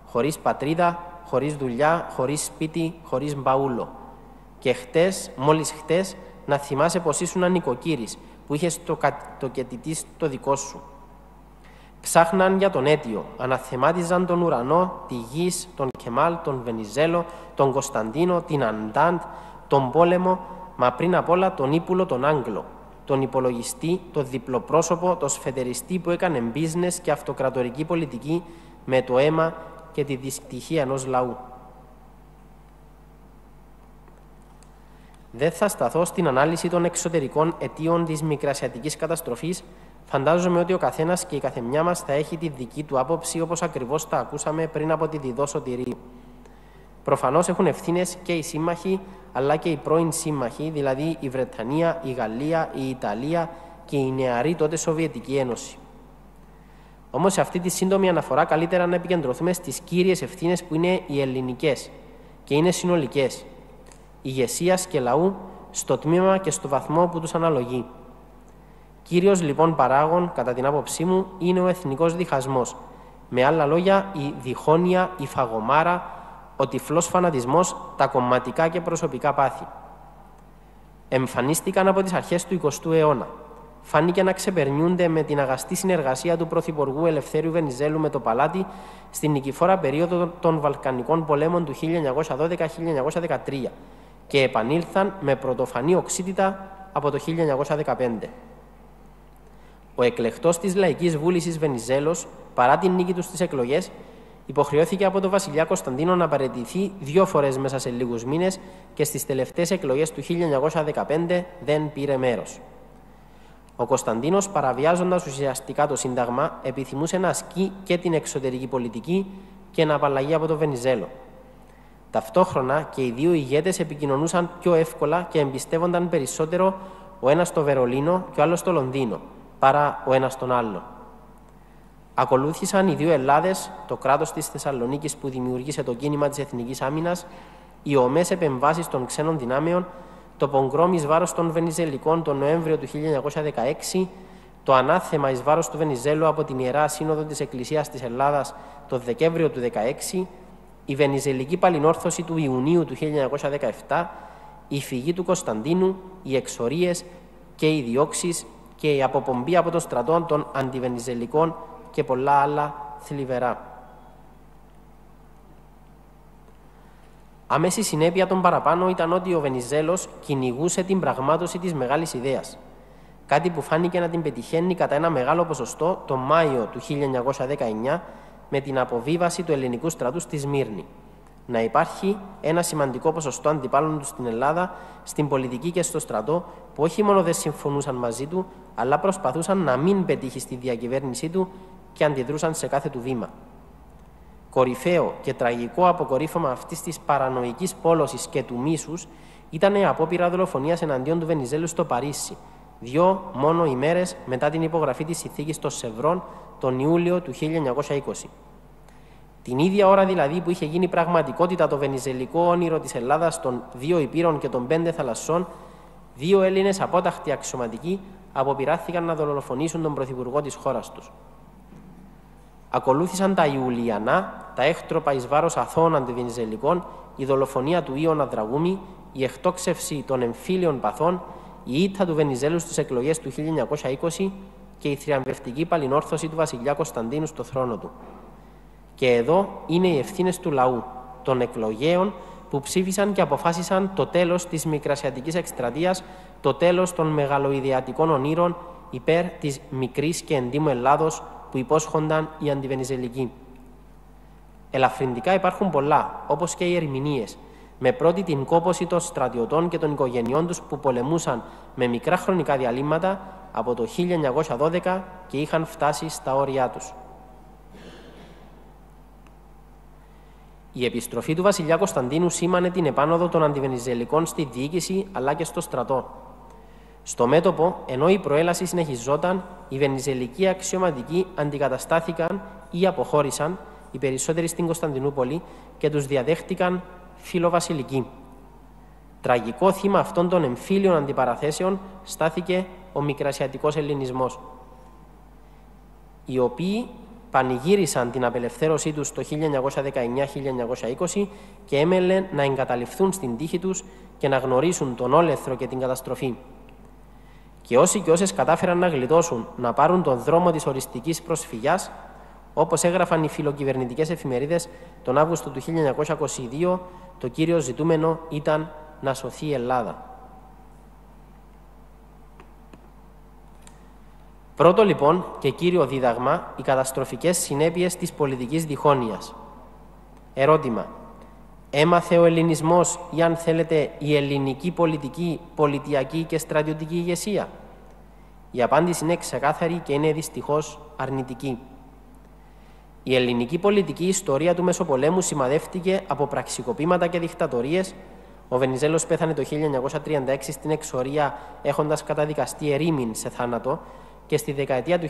χωρίς πατρίδα, χωρίς δουλειά, χωρίς σπίτι, χωρίς μπαούλο. Και χτες, μόλις χτες, να θυμάσαι πως ήσουν νοικοκύρης, που είχες το κετητής το δικό σου. Ψάχναν για τον αίτιο, αναθεμάτιζαν τον ουρανό, τη γης, τον Κεμάλ, τον Βενιζέλο, τον Κωνσταντίνο, την Αντάντ, τον πόλεμο, μα πριν απ' όλα τον ύπουλο τον Άγγλο, τον υπολογιστή, τον διπλοπρόσωπο, τον σφετεριστή που έκανε business και αυτοκρατορική πολιτική με το αίμα και τη δυστυχία ενός λαού. Δεν θα σταθώ στην ανάλυση των εξωτερικών αιτίων της μικρασιατικής καταστροφής. Φαντάζομαι ότι ο καθένας και η καθεμιά μας θα έχει τη δική του άποψη, όπως ακριβώς τα ακούσαμε πριν από τη Διδό Σωτηρίου. Προφανώς έχουν ευθύνες και οι σύμμαχοι, αλλά και οι πρώην σύμμαχοι, δηλαδή η Βρετανία, η Γαλλία, η Ιταλία και η νεαρή τότε Σοβιετική Ένωση. Όμως σε αυτή τη σύντομη αναφορά καλύτερα να επικεντρωθούμε στις κύριες ευθύνες που είναι οι ελληνικές και είναι συνολικές, ηγεσίας και λαού στο τμήμα και στο βαθμό που τους αναλογεί. Κύριος λοιπόν παράγων, κατά την άποψή μου, είναι ο εθνικός διχασμός. Με άλλα λόγια, η διχόνοια, η φαγωμάρα, ο τυφλός φανατισμός, τα κομματικά και προσωπικά πάθη. Εμφανίστηκαν από τις αρχές του 20ου αιώνα. Φάνηκε να ξεπερνιούνται με την αγαστή συνεργασία του Πρωθυπουργού Ελευθέριου Βενιζέλου με το Παλάτι στην νικηφόρα περίοδο των Βαλκανικών πολέμων του 1912-1913 και επανήλθαν με πρωτοφανή οξύτητα από το 1915. ο εκλεκτός της Λαϊκής Βούλησης Βενιζέλος, παρά την νίκη του στις εκλογές, υποχρεώθηκε από τον βασιλιά Κωνσταντίνο να παραιτηθεί 2 φορές μέσα σε λίγους μήνες και στις τελευταίες εκλογές του 1915 δεν πήρε μέρος. Ο Κωνσταντίνος, παραβιάζοντας ουσιαστικά το Σύνταγμα, επιθυμούσε να ασκεί και την εξωτερική πολιτική και να απαλλαγεί από τον Βενιζέλο. Ταυτόχρονα και οι δύο ηγέτες επικοινωνούσαν πιο εύκολα και εμπιστεύονταν περισσότερο ο ένας στο Βερολίνο και ο άλλος στο Λονδίνο, παρά ο ένας τον άλλο. Ακολούθησαν οι δύο Ελλάδες, το κράτος της Θεσσαλονίκης που δημιούργησε το κίνημα της Εθνικής Άμυνας, οι ομές επεμβάσεις των ξένων δυνάμεων, το πογκρόμ εις βάρος των Βενιζελικών τον Νοέμβριο του 1916, το ανάθεμα εις βάρος του Βενιζέλου από την Ιερά Σύνοδο της Εκκλησίας της Ελλάδας τον Δεκέμβριο του 1916, η Βενιζελική Παλινόρθωση του Ιουνίου του 1917, η φυγή του Κωνσταντίνου, οι εξορίες και οι διώξεις και η αποπομπή από τον στρατό των αντιβενιζελικών και πολλά άλλα θλιβερά. Άμεση συνέπεια των παραπάνω ήταν ότι ο Βενιζέλος κυνηγούσε την πραγμάτωση της μεγάλης ιδέας, κάτι που φάνηκε να την πετυχαίνει κατά ένα μεγάλο ποσοστό τον Μάιο του 1919 με την αποβίβαση του ελληνικού στρατού στη Σμύρνη. Να υπάρχει ένα σημαντικό ποσοστό αντιπάλων του στην Ελλάδα, στην πολιτική και στο στρατό, που όχι μόνο δεν συμφωνούσαν μαζί του, αλλά προσπαθούσαν να μην πετύχει στη διακυβέρνησή του και αντιδρούσαν σε κάθε του βήμα. Κορυφαίο και τραγικό αποκορύφωμα αυτής της παρανοϊκής πόλωσης και του μίσους ήταν η απόπειρα δολοφονίας εναντίον του Βενιζέλου στο Παρίσι, 2 μόνο ημέρες μετά την υπογραφή της συνθήκης των Σευρών τον Ιούλιο του 1920. Την ίδια ώρα δηλαδή που είχε γίνει πραγματικότητα το βενιζελικό όνειρο της Ελλάδας των 2 Υπήρων και των 5 θαλασσών, 2 Έλληνες απόταχτοι αξιωματικοί αποπειράθηκαν να δολοφονήσουν τον πρωθυπουργό της χώρας τους. Ακολούθησαν τα Ιουλιανά, τα έκτροπα εις βάρος αθώων αντιβενιζελικών, η δολοφονία του Ιωνα Δραγούμη, η εκτόξευση των εμφύλιων παθών, η ήττα του Βενιζέλου στις εκλογές του 1920 και η θριαμβευτική παλινόρθωση του βασιλιά Κωνσταντίνου στο θρόνο του. Και εδώ είναι οι ευθύνες του λαού, των εκλογέων που ψήφισαν και αποφάσισαν το τέλος της μικρασιατικής εκστρατείας, το τέλος των μεγαλοειδεατικών ονείρων υπέρ της μικρής και εντύμου Ελλάδος που υπόσχονταν οι αντιβενιζελικοί. Ελαφρυντικά υπάρχουν πολλά, όπως και οι ερμηνείες, με πρώτη την κόπωση των στρατιωτών και των οικογενειών τους που πολεμούσαν με μικρά χρονικά διαλύματα από το 1912 και είχαν φτάσει στα όρια τους. Η επιστροφή του βασιλιά Κωνσταντίνου σήμανε την επάνωδο των αντιβενιζελικών στη διοίκηση αλλά και στο στρατό. Στο μέτωπο, ενώ η προέλαση συνεχιζόταν, οι βενιζελικοί αξιωματικοί αντικαταστάθηκαν ή αποχώρησαν, οι περισσότεροι στην Κωνσταντινούπολη, και τους διαδέχτηκαν φιλοβασιλικοί. Τραγικό θύμα αυτών των εμφύλιων αντιπαραθέσεων στάθηκε ο μικρασιατικός ελληνισμός, οι οποίοι πανηγύρισαν την απελευθέρωσή τους το 1919-1920 και έμελαν να εγκαταλειφθούν στην τύχη τους και να γνωρίσουν τον όλεθρο και την καταστροφή. Και όσοι και όσες κατάφεραν να γλιτώσουν, να πάρουν τον δρόμο της οριστικής προσφυγιάς, όπως έγραφαν οι φιλοκυβερνητικές εφημερίδες τον Αύγουστο του 1922, το κύριο ζητούμενο ήταν να σωθεί η Ελλάδα. Πρώτο λοιπόν και κύριο δίδαγμα, οι καταστροφικές συνέπειες της πολιτικής διχόνοιας. Ερώτημα. Έμαθε ο ελληνισμός ή, αν θέλετε, η ελληνική πολιτική, πολιτιακή και στρατιωτική ηγεσία? Η απάντηση είναι ξεκάθαρη και είναι δυστυχώς αρνητική. Η ελληνική πολιτική ιστορία του Μεσοπολέμου σημαδεύτηκε από πραξικοπήματα και δικτατορίες. Ο Βενιζέλος πέθανε το 1936 στην εξορία έχοντας καταδικαστεί ερήμην σε θάνατο και στη δεκαετία του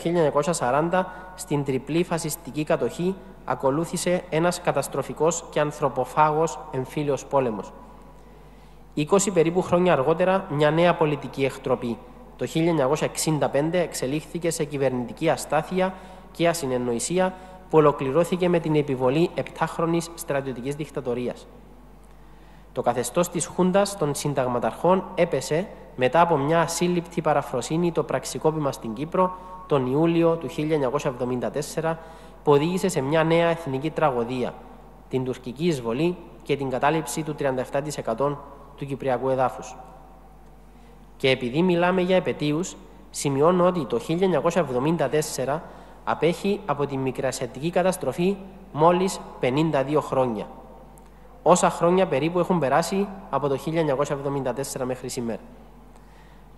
1940 στην τριπλή φασιστική κατοχή ακολούθησε ένας καταστροφικός και ανθρωποφάγος εμφύλιος πόλεμος. 20 περίπου χρόνια αργότερα μια νέα πολιτική εχτροπή. Το 1965 εξελίχθηκε σε κυβερνητική αστάθεια και ασυνεννοησία που ολοκληρώθηκε με την επιβολή 7χρονης στρατιωτικής δικτατορίας. Το καθεστώς της Χούντας των συνταγματαρχών έπεσε μετά από μια ασύλληπτη παραφροσύνη το πραξικόπημα στην Κύπρο τον Ιούλιο του 1974 που οδήγησε σε μια νέα εθνική τραγωδία, την τουρκική εισβολή και την κατάληψη του 37% του κυπριακού εδάφους. Και επειδή μιλάμε για επετείους, σημειώνω ότι το 1974 απέχει από τη μικρασιατική καταστροφή μόλις 52 χρόνια. Όσα χρόνια περίπου έχουν περάσει από το 1974 μέχρι σήμερα.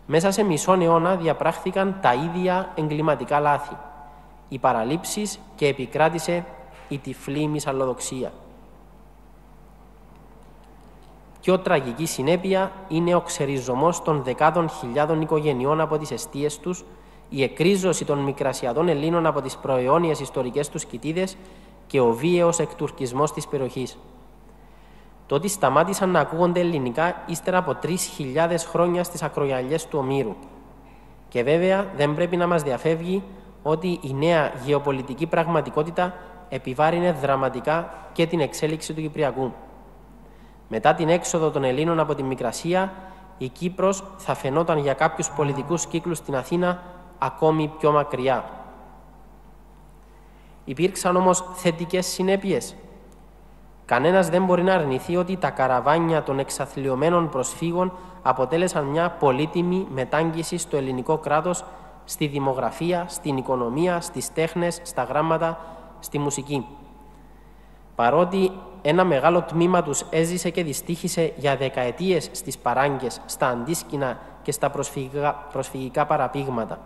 Μέσα σε μισόν αιώνα διαπράχθηκαν τα ίδια εγκληματικά λάθη, οι παραλήψεις και επικράτησε η τυφλή μυσαλλοδοξία. Πιο τραγική συνέπεια είναι ο ξεριζωμός των δεκάδων χιλιάδων οικογενειών από τις εστίες τους, η εκρίζωση των μικρασιατών Ελλήνων από τις προαιώνιες ιστορικές τους κοιτίδες και ο βίαιος εκτουρκισμός της περιοχής. Το ότι σταμάτησαν να ακούγονται ελληνικά ύστερα από 3.000 χρόνια στις ακρογιαλιές του Ομήρου. Και βέβαια δεν πρέπει να μας διαφεύγει ότι η νέα γεωπολιτική πραγματικότητα επιβάρυνε δραματικά και την εξέλιξη του Κυπριακού. Μετά την έξοδο των Ελλήνων από τη Μικρασία, η Κύπρος θα φαινόταν για κάποιους πολιτικούς κύκλους στην Αθήνα ακόμη πιο μακριά. Υπήρξαν όμως θετικές συνέπειες. Κανένας δεν μπορεί να αρνηθεί ότι τα καραβάνια των εξαθλιωμένων προσφύγων αποτέλεσαν μια πολύτιμη μετάγγιση στο ελληνικό κράτος, στη δημογραφία, στην οικονομία, στις τέχνες, στα γράμματα, στη μουσική. Παρότι ένα μεγάλο τμήμα τους έζησε και δυστύχησε για δεκαετίες στις παράγκες, στα αντίσκηνα και στα προσφυγικά παραπήγματα,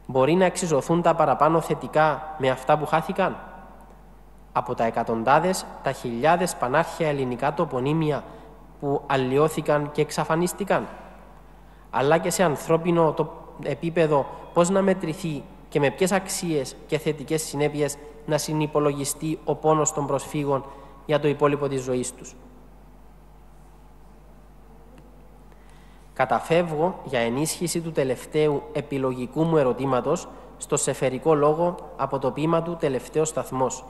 μπορεί να εξισωθούν τα παραπάνω θετικά με αυτά που χάθηκαν? Από τα εκατοντάδες, τα χιλιάδες πανάρχια ελληνικά τοπονύμια που αλλοιώθηκαν και εξαφανίστηκαν. Αλλά και σε ανθρώπινο επίπεδο πώς να μετρηθεί και με ποιες αξίες και θετικές συνέπειες να συνυπολογιστεί ο πόνος των προσφύγων για το υπόλοιπο της ζωής τους. Καταφεύγω για ενίσχυση του τελευταίου επιλογικού μου ερωτήματος στο σεφερικό λόγο από το ποίημα του «Τελευταίος σταθμός».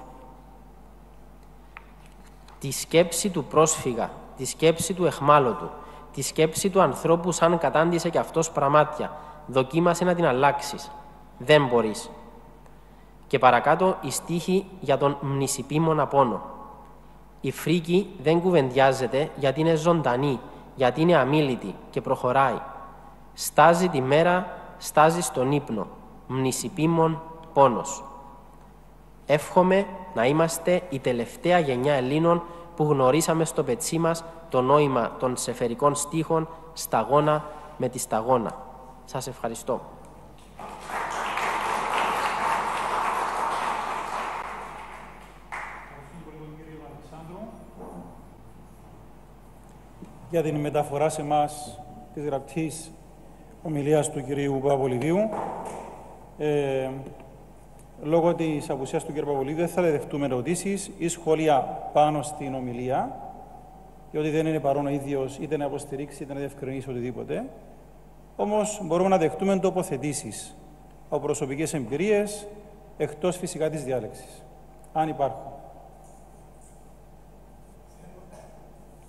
Τη σκέψη του πρόσφυγα, τη σκέψη του εχμάλωτου, τη σκέψη του ανθρώπου σαν κατάντησε κι αυτός πραμάτια, δοκίμασε να την αλλάξεις. Δεν μπορείς. Και παρακάτω η στίχη για τον μνησιπίμωνα πόνο. Η φρίκη δεν κουβεντιάζεται γιατί είναι ζωντανή, γιατί είναι αμίλητη και προχωράει. Στάζει τη μέρα, στάζει στον ύπνο. Μνησιπίμων πόνος. Εύχομαι να είμαστε η τελευταία γενιά Ελλήνων που γνωρίσαμε στο πετσί μας το νόημα των σεφερικών στίχων σταγόνα με τη σταγόνα. Σας ευχαριστώ. Για την μεταφορά σε εμάς της γραπτής ομιλίας του κυρίου Παπολιδίου. Λόγω της απουσίας του κ. Παπολίδου δεν θα δεχτούμε ερωτήσεις ή σχόλια πάνω στην ομιλία, διότι δεν είναι παρόν ο ίδιος είτε να υποστηρίξει είτε να διευκρινίσει οτιδήποτε. Όμως μπορούμε να δεχτούμε τοποθετήσεις από προσωπικές εμπειρίες, εκτός φυσικά της διάλεξης, αν υπάρχουν.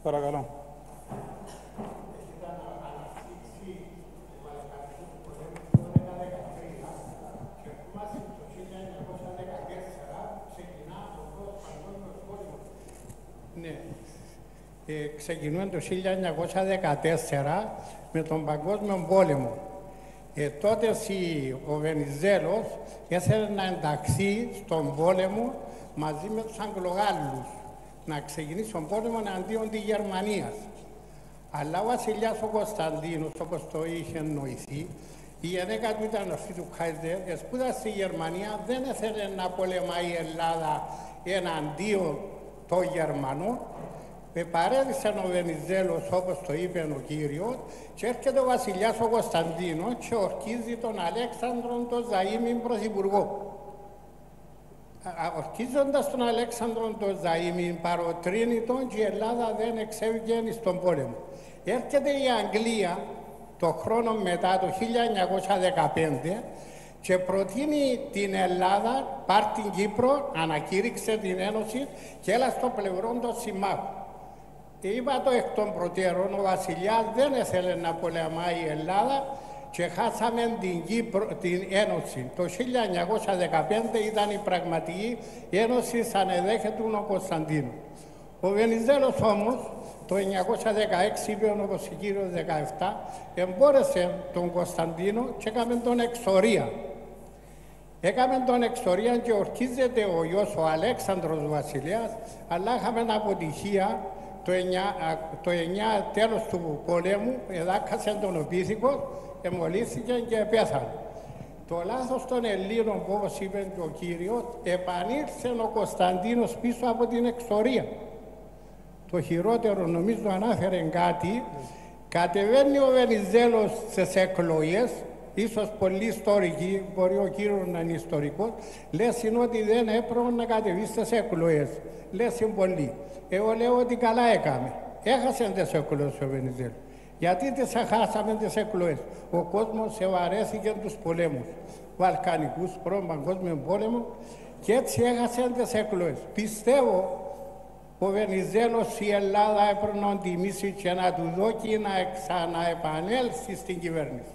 Παρακαλώ. Ξεκινούν το 1914 με τον Παγκόσμιο Πόλεμο. Τότε ο Βενιζέλος ήθελε να ενταχθεί στον πόλεμο μαζί με τους Αγγλογάλλους, να ξεκινήσει τον πόλεμο εναντίον της Γερμανίας. Αλλά ο βασιλιάς ο Κωνσταντίνος, όπως το είχε νοηθεί, η γυναίκα του ήταν αυτή του Κάιζερ, σπούδασε στη Γερμανία, δεν ήθελε να πολεμάει η Ελλάδα εναντίον των Γερμανών. Παρέδειξε ο Βενιζέλος, όπως το είπε ο κύριος, και έρχεται ο βασιλιάς ο Κωνσταντίνος και ορκίζει τον Αλέξανδρον τον Ζαΐμιν πρωθυπουργό. Ορκίζοντας τον Αλέξανδρον τον Ζαΐμιν παροτρύνει τον και η Ελλάδα δεν εξέβγαινε στον πόλεμο. Έρχεται η Αγγλία το χρόνο μετά, το 1915, και προτείνει την Ελλάδα, πάρ' την Κύπρο, ανακήρυξε την Ένωση και έλα στο πλευρό των συμμάχων. Είπα το εκ των προτέρων, ο βασιλιάς δεν ήθελε να πολεμάει η Ελλάδα και χάσαμε την Ένωση. Το 1915 ήταν η πραγματική Ένωση σαν εδέχεται ο Κωνσταντίνου. Ο Βενιζέλος όμως το 1916, είπε ο Κωσικύριος 17, εμπόρεσε τον Κωνσταντίνο και έκαμε τον εξορία. Έκαμε τον εξορία και ορκίζεται ο γιος ο Αλέξανδρος Βασιλιάς, αλλά είχαμε αποτυχία το 9 τέλος του πολέμου, εδάκασε τον οπίθηκο, εμολύθηκε και πέθανε. Το λάθος των Ελλήνων, που όπως είπε και ο κύριος, επανήλθε ο Κωνσταντίνος πίσω από την εξορία. Το χειρότερο, νομίζω ανάφερε κάτι, κατεβαίνει ο Βενιζέλος στις εκλογές, ίσως πολλοί ιστορικοί, μπορεί ο κύριος να είναι ιστορικός, λες ότι δεν έπρεπε να κατεβεί στις εκλογές. Λες είναι πολλοί. Εγώ λέω ότι καλά έκαμε. Έχασε τις εκλογές ο Βενιζέλος. Γιατί τις χάσαμε τις εκλογές? Ο κόσμος ευαρέθηκε τους πολέμους, Βαλκανικούς, πρώην Παγκόσμιο πόλεμο, και έτσι έχασε τις εκλογές. Πιστεύω ο Βενιζέλος η Ελλάδα έπρεπε να τιμήσει και να του δώσει να ξαναεπανέλθει στην κυβέρνηση.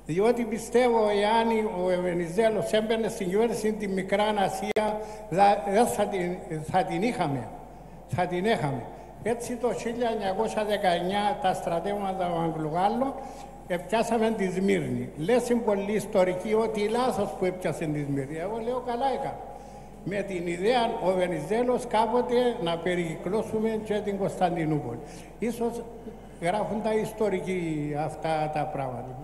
Διότι πιστεύω εάν ο Βενιζέλος έμπαινε στην κυβέρνηση τη Μικρά Ασία, θα την είχαμε. Θα την έχαμε. Έτσι το 1919 τα στρατεύματα των Αγγλογάλων έπιασαμε τη Σμύρνη. Λες πολλοί ιστορικοί ότι λάθος που έπιασε τη Σμύρνη. Εγώ λέω καλά έκανα. Με την ιδέα ο Βενιζέλος κάποτε να περικυκλώσουμε και την Κωνσταντινούπολη. Ίσως γράφουν τα ιστορικοί αυτά τα πράγματα.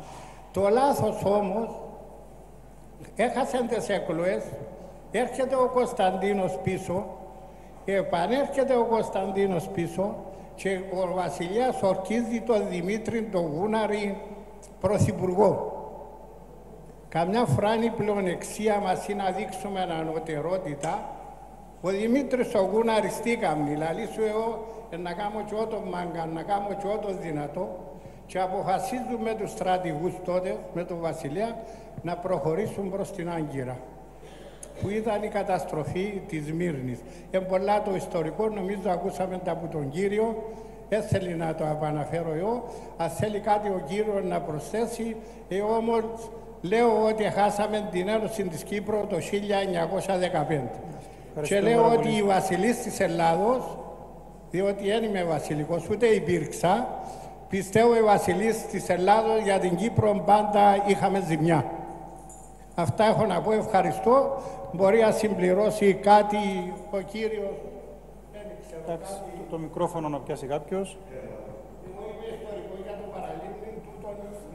Το λάθος όμως, έχασαν τις εκλογές, έρχεται ο Κωνσταντίνος πίσω, επανέρχεται ο Κωνσταντίνος πίσω και ο βασιλιάς ορκίζει τον Δημήτρη τον Γούναρη πρωθυπουργό. Καμιά φορά η πλεονεξία μας είναι να δείξουμε ανωτερότητα. Ο Δημήτρης ο Γούναρης τι κάνει, δηλαδή σου εγώ να κάνω και ό,τι μάγκα, να κάνω και ό,τι δυνατό, και αποφασίζουν με τους στρατηγούς τότε, με τον βασιλιά, να προχωρήσουν προς την Άγκυρα, που ήταν η καταστροφή της Σμύρνης. Πολλά το ιστορικό, νομίζω ακούσαμε τα από τον κύριο, έθελε να το επαναφέρω εγώ, αν θέλει κάτι ο κύριος να προσθέσει, όμως λέω ότι χάσαμε την Ένωση της Κύπρου το 1915. Και λέω ότι η βασιλής της Ελλάδος, διότι δεν είμαι βασιλικός, ούτε υπήρξα, πιστεύω οι βασιλείς της Ελλάδος για την Κύπρο πάντα είχαμε ζημιά. Αυτά έχω να πω, ευχαριστώ. Μπορεί να συμπληρώσει κάτι ο κύριος. Εντάξει, το μικρόφωνο να πιάσει κάποιος. Εγώ είμαι ιστορικό για το παραλίμνη,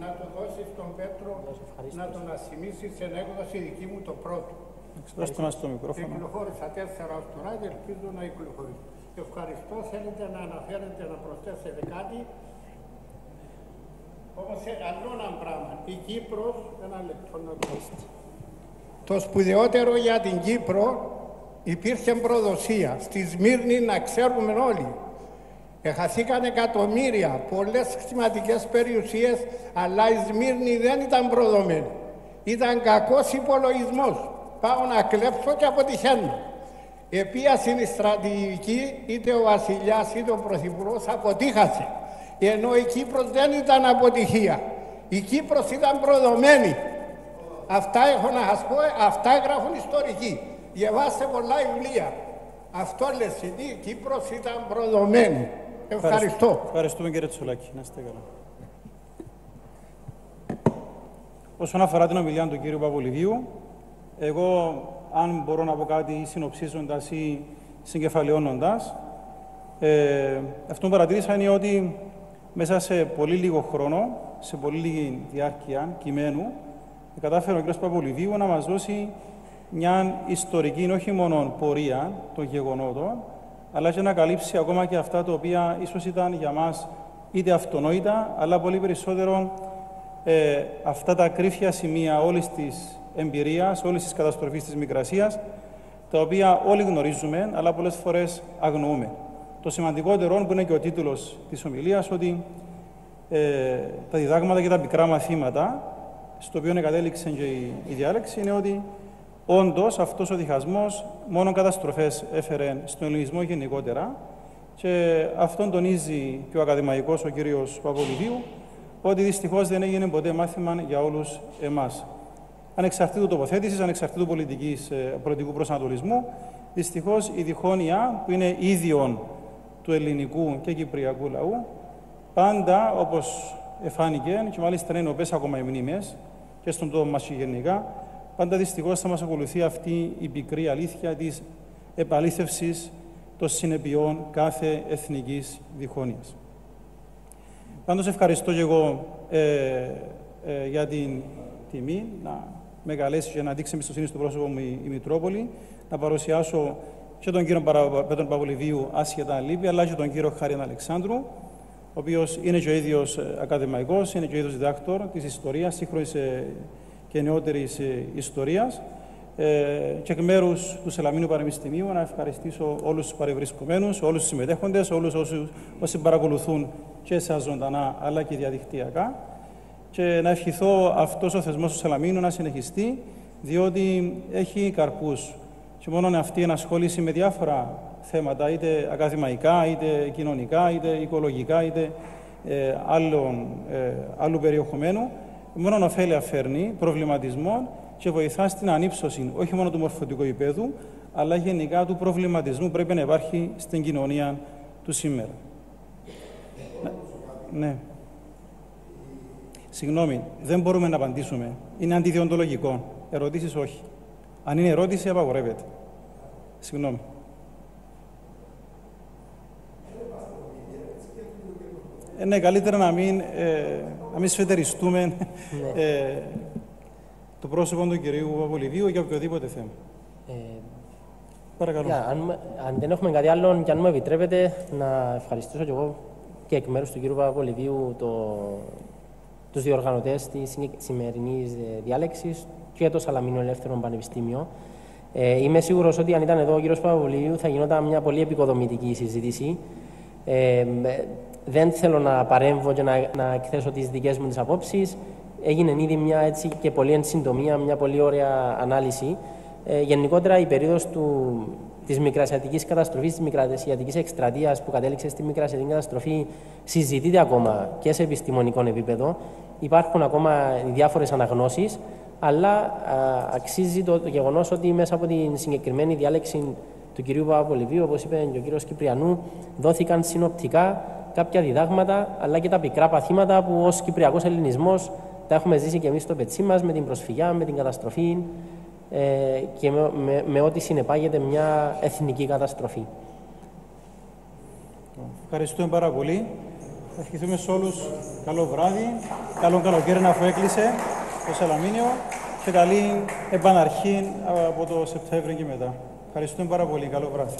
να το δώσει στον Πέτρο, να τον ασημίσει σε έκδοση δική μου το πρώτο. Δώστε μας το μικρόφωνο. Κυκλοφόρησα 4 ως τώρα και ελπίζω να κυκλοφορήσω. Ευχαριστώ. Θέλετε να αναφέρετε, να προσθέσετε κάτι? Όμως άλλο ένα πράγμα. Η Κύπρος, ένα λεπτό να το δώσετε. Το σπουδαιότερο για την Κύπρο υπήρχε προδοσία. Στη Σμύρνη να ξέρουμε όλοι. Εχαθήκαν εκατομμύρια, πολλές χρηματικές περιουσίες, αλλά η Σμύρνη δεν ήταν προδομένη. Ήταν κακός υπολογισμός. Πάω να κλέψω και αποτυχαίνω. Επίασε η στρατηγική, είτε ο βασιλιάς είτε ο πρωθυπουργός αποτύχασε. Ενώ η Κύπρος δεν ήταν αποτυχία. Η Κύπρος ήταν προδομένη. Αυτά έχω να σας πω, αυτά γράφουν ιστορικοί. Διαβάστε πολλά βιβλία. Αυτό λες, η Κύπρος ήταν προδομένη. Ευχαριστώ. Ευχαριστούμε κύριε Τσουλάκη. Να είστε καλά. Όσον αφορά την ομιλία του κύριου Παπολιδίου, εγώ, αν μπορώ να πω κάτι συνοψίζοντας ή συγκεφαλαιώνοντας, αυτό που παρατήρησα είναι ότι μέσα σε πολύ λίγο χρόνο, σε πολύ λίγη διάρκεια κειμένου, κατάφερε ο κ. Παπολιδίου να μας δώσει μια ιστορική, όχι μόνο πορεία των γεγονότων, αλλά και να καλύψει ακόμα και αυτά τα οποία ίσως ήταν για μας είτε αυτονόητα, αλλά πολύ περισσότερο αυτά τα κρύφια σημεία όλης της εμπειρίας, όλης της καταστροφής της Μικρασίας, τα οποία όλοι γνωρίζουμε, αλλά πολλές φορές αγνοούμε. Το σημαντικότερο, που είναι και ο τίτλος της ομιλίας, ότι τα διδάγματα και τα μικρά μαθήματα, στο οποίο κατέληξε και η διάλεξη, είναι ότι όντως αυτός ο διχασμός μόνο καταστροφές έφερε στον ελληνισμό γενικότερα, και αυτόν τονίζει και ο ακαδημαϊκός ο κύριος Παπολιδίου, ότι δυστυχώς δεν έγινε ποτέ μάθημα για όλους εμάς. Ανεξαρτήτου τοποθέτησης, ανεξαρτήτου πολιτικού προσανατολισμού, δυστυχώς η διχόνοια που είναι ίδιον του ελληνικού και κυπριακού λαού, πάντα, όπως εφάνηκε, και μάλιστα είναι νοπές ακόμα οι μνήμες, και στον τόπο μας γενικά, πάντα δυστυχώς θα μας ακολουθεί αυτή η πικρή αλήθεια της επαλήθευσης των συνεπειών κάθε εθνικής διχόνοιας. Πάντως ευχαριστώ και εγώ για την τιμή να με καλέσει και να δείξει εμπιστοσύνη στο πρόσωπο μου η Μητρόπολη, να παρουσιάσω και τον κύριο Πέτρο Παπολιβίου άσχετα λύπη, αλλά και τον κύριο Χάριαν Αλεξάνδρου, ο οποίος είναι και ο ίδιος ακαδημαϊκός, είναι και ο ίδιος διδάκτορ της ιστορίας, σύγχρονης και νεότερης ιστορίας. Και εκ μέρους του Σαλαμίνου Πανεπιστημίου να ευχαριστήσω όλους τους παρευρισκομένους, όλους τους συμμετέχοντες, όλους όσοι παρακολουθούν και σε ζωντανά αλλά και διαδικτυακά, και να ευχηθώ αυτός ο θεσμός του Σαλαμίνου να συνεχιστεί, διότι έχει καρπούς. Και μόνο αυτή η ενασχόληση με διάφορα θέματα, είτε ακαδημαϊκά, είτε κοινωνικά, είτε οικολογικά, είτε άλλου περιεχομένου, μόνο ωφέλεια φέρνει, προβληματισμό και βοηθά στην ανύψωση όχι μόνο του μορφωτικού επίπεδου, αλλά γενικά του προβληματισμού που πρέπει να υπάρχει στην κοινωνία του σήμερα. Ναι. Συγγνώμη, δεν μπορούμε να απαντήσουμε. Είναι αντιδιοντολογικό. Ερωτήσεις όχι. Αν είναι ερώτηση, απαγορεύεται. Συγγνώμη. Ναι, καλύτερα να μην σφετεριστούμε το πρόσωπο του κυρίου Παπολιβίου για οποιοδήποτε θέμα. Παρακαλώ. Αν δεν έχουμε κάτι άλλο, και αν μου επιτρέπετε, να ευχαριστήσω και εγώ και εκ μέρους του κύριου Παπολιβίου τους διοργανωτές της σημερινής διάλεξης και το Σαλαμίνο Ελεύθερο Πανεπιστήμιο. Είμαι σίγουρος ότι αν ήταν εδώ ο κύριος Παπολιβίου θα γινόταν μια πολύ επικοδομητική συζήτηση. Δεν θέλω να παρέμβω και να εκθέσω τις δικές μου τις απόψεις. Έγινε ήδη μια έτσι και πολύ εν συντομία, μια πολύ ωραία ανάλυση. Γενικότερα η περίοδος της Μικρασιατικής καταστροφής, της Μικρασιατικής εκστρατείας που κατέληξε στη Μικρασιατική καταστροφή συζητείται ακόμα και σε επιστημονικό επίπεδο. Υπάρχουν ακόμα διάφορες αναγνώσεις, αλλά αξίζει το γεγονός ότι μέσα από την συγκεκριμένη διάλεξη του κυρίου Παπολιβίου, όπως είπε και ο κύριος Κυπριανού, δόθηκαν συνοπτικά κάποια διδάγματα, αλλά και τα πικρά παθήματα που ως κυπριακός ελληνισμός τα έχουμε ζήσει και εμείς στο πετσί μας, με την προσφυγιά, με την καταστροφή και με ό,τι συνεπάγεται μια εθνική καταστροφή. Ευχαριστούμε πάρα πολύ. Θα ευχηθούμε σε όλους καλό βράδυ, καλό καλοκαίρι αφού έκλεισε το Σαλαμίνιο και καλή επαναρχή από το Σεπτέμβριο και μετά. Ευχαριστούμε πάρα πολύ. Καλό βράδυ.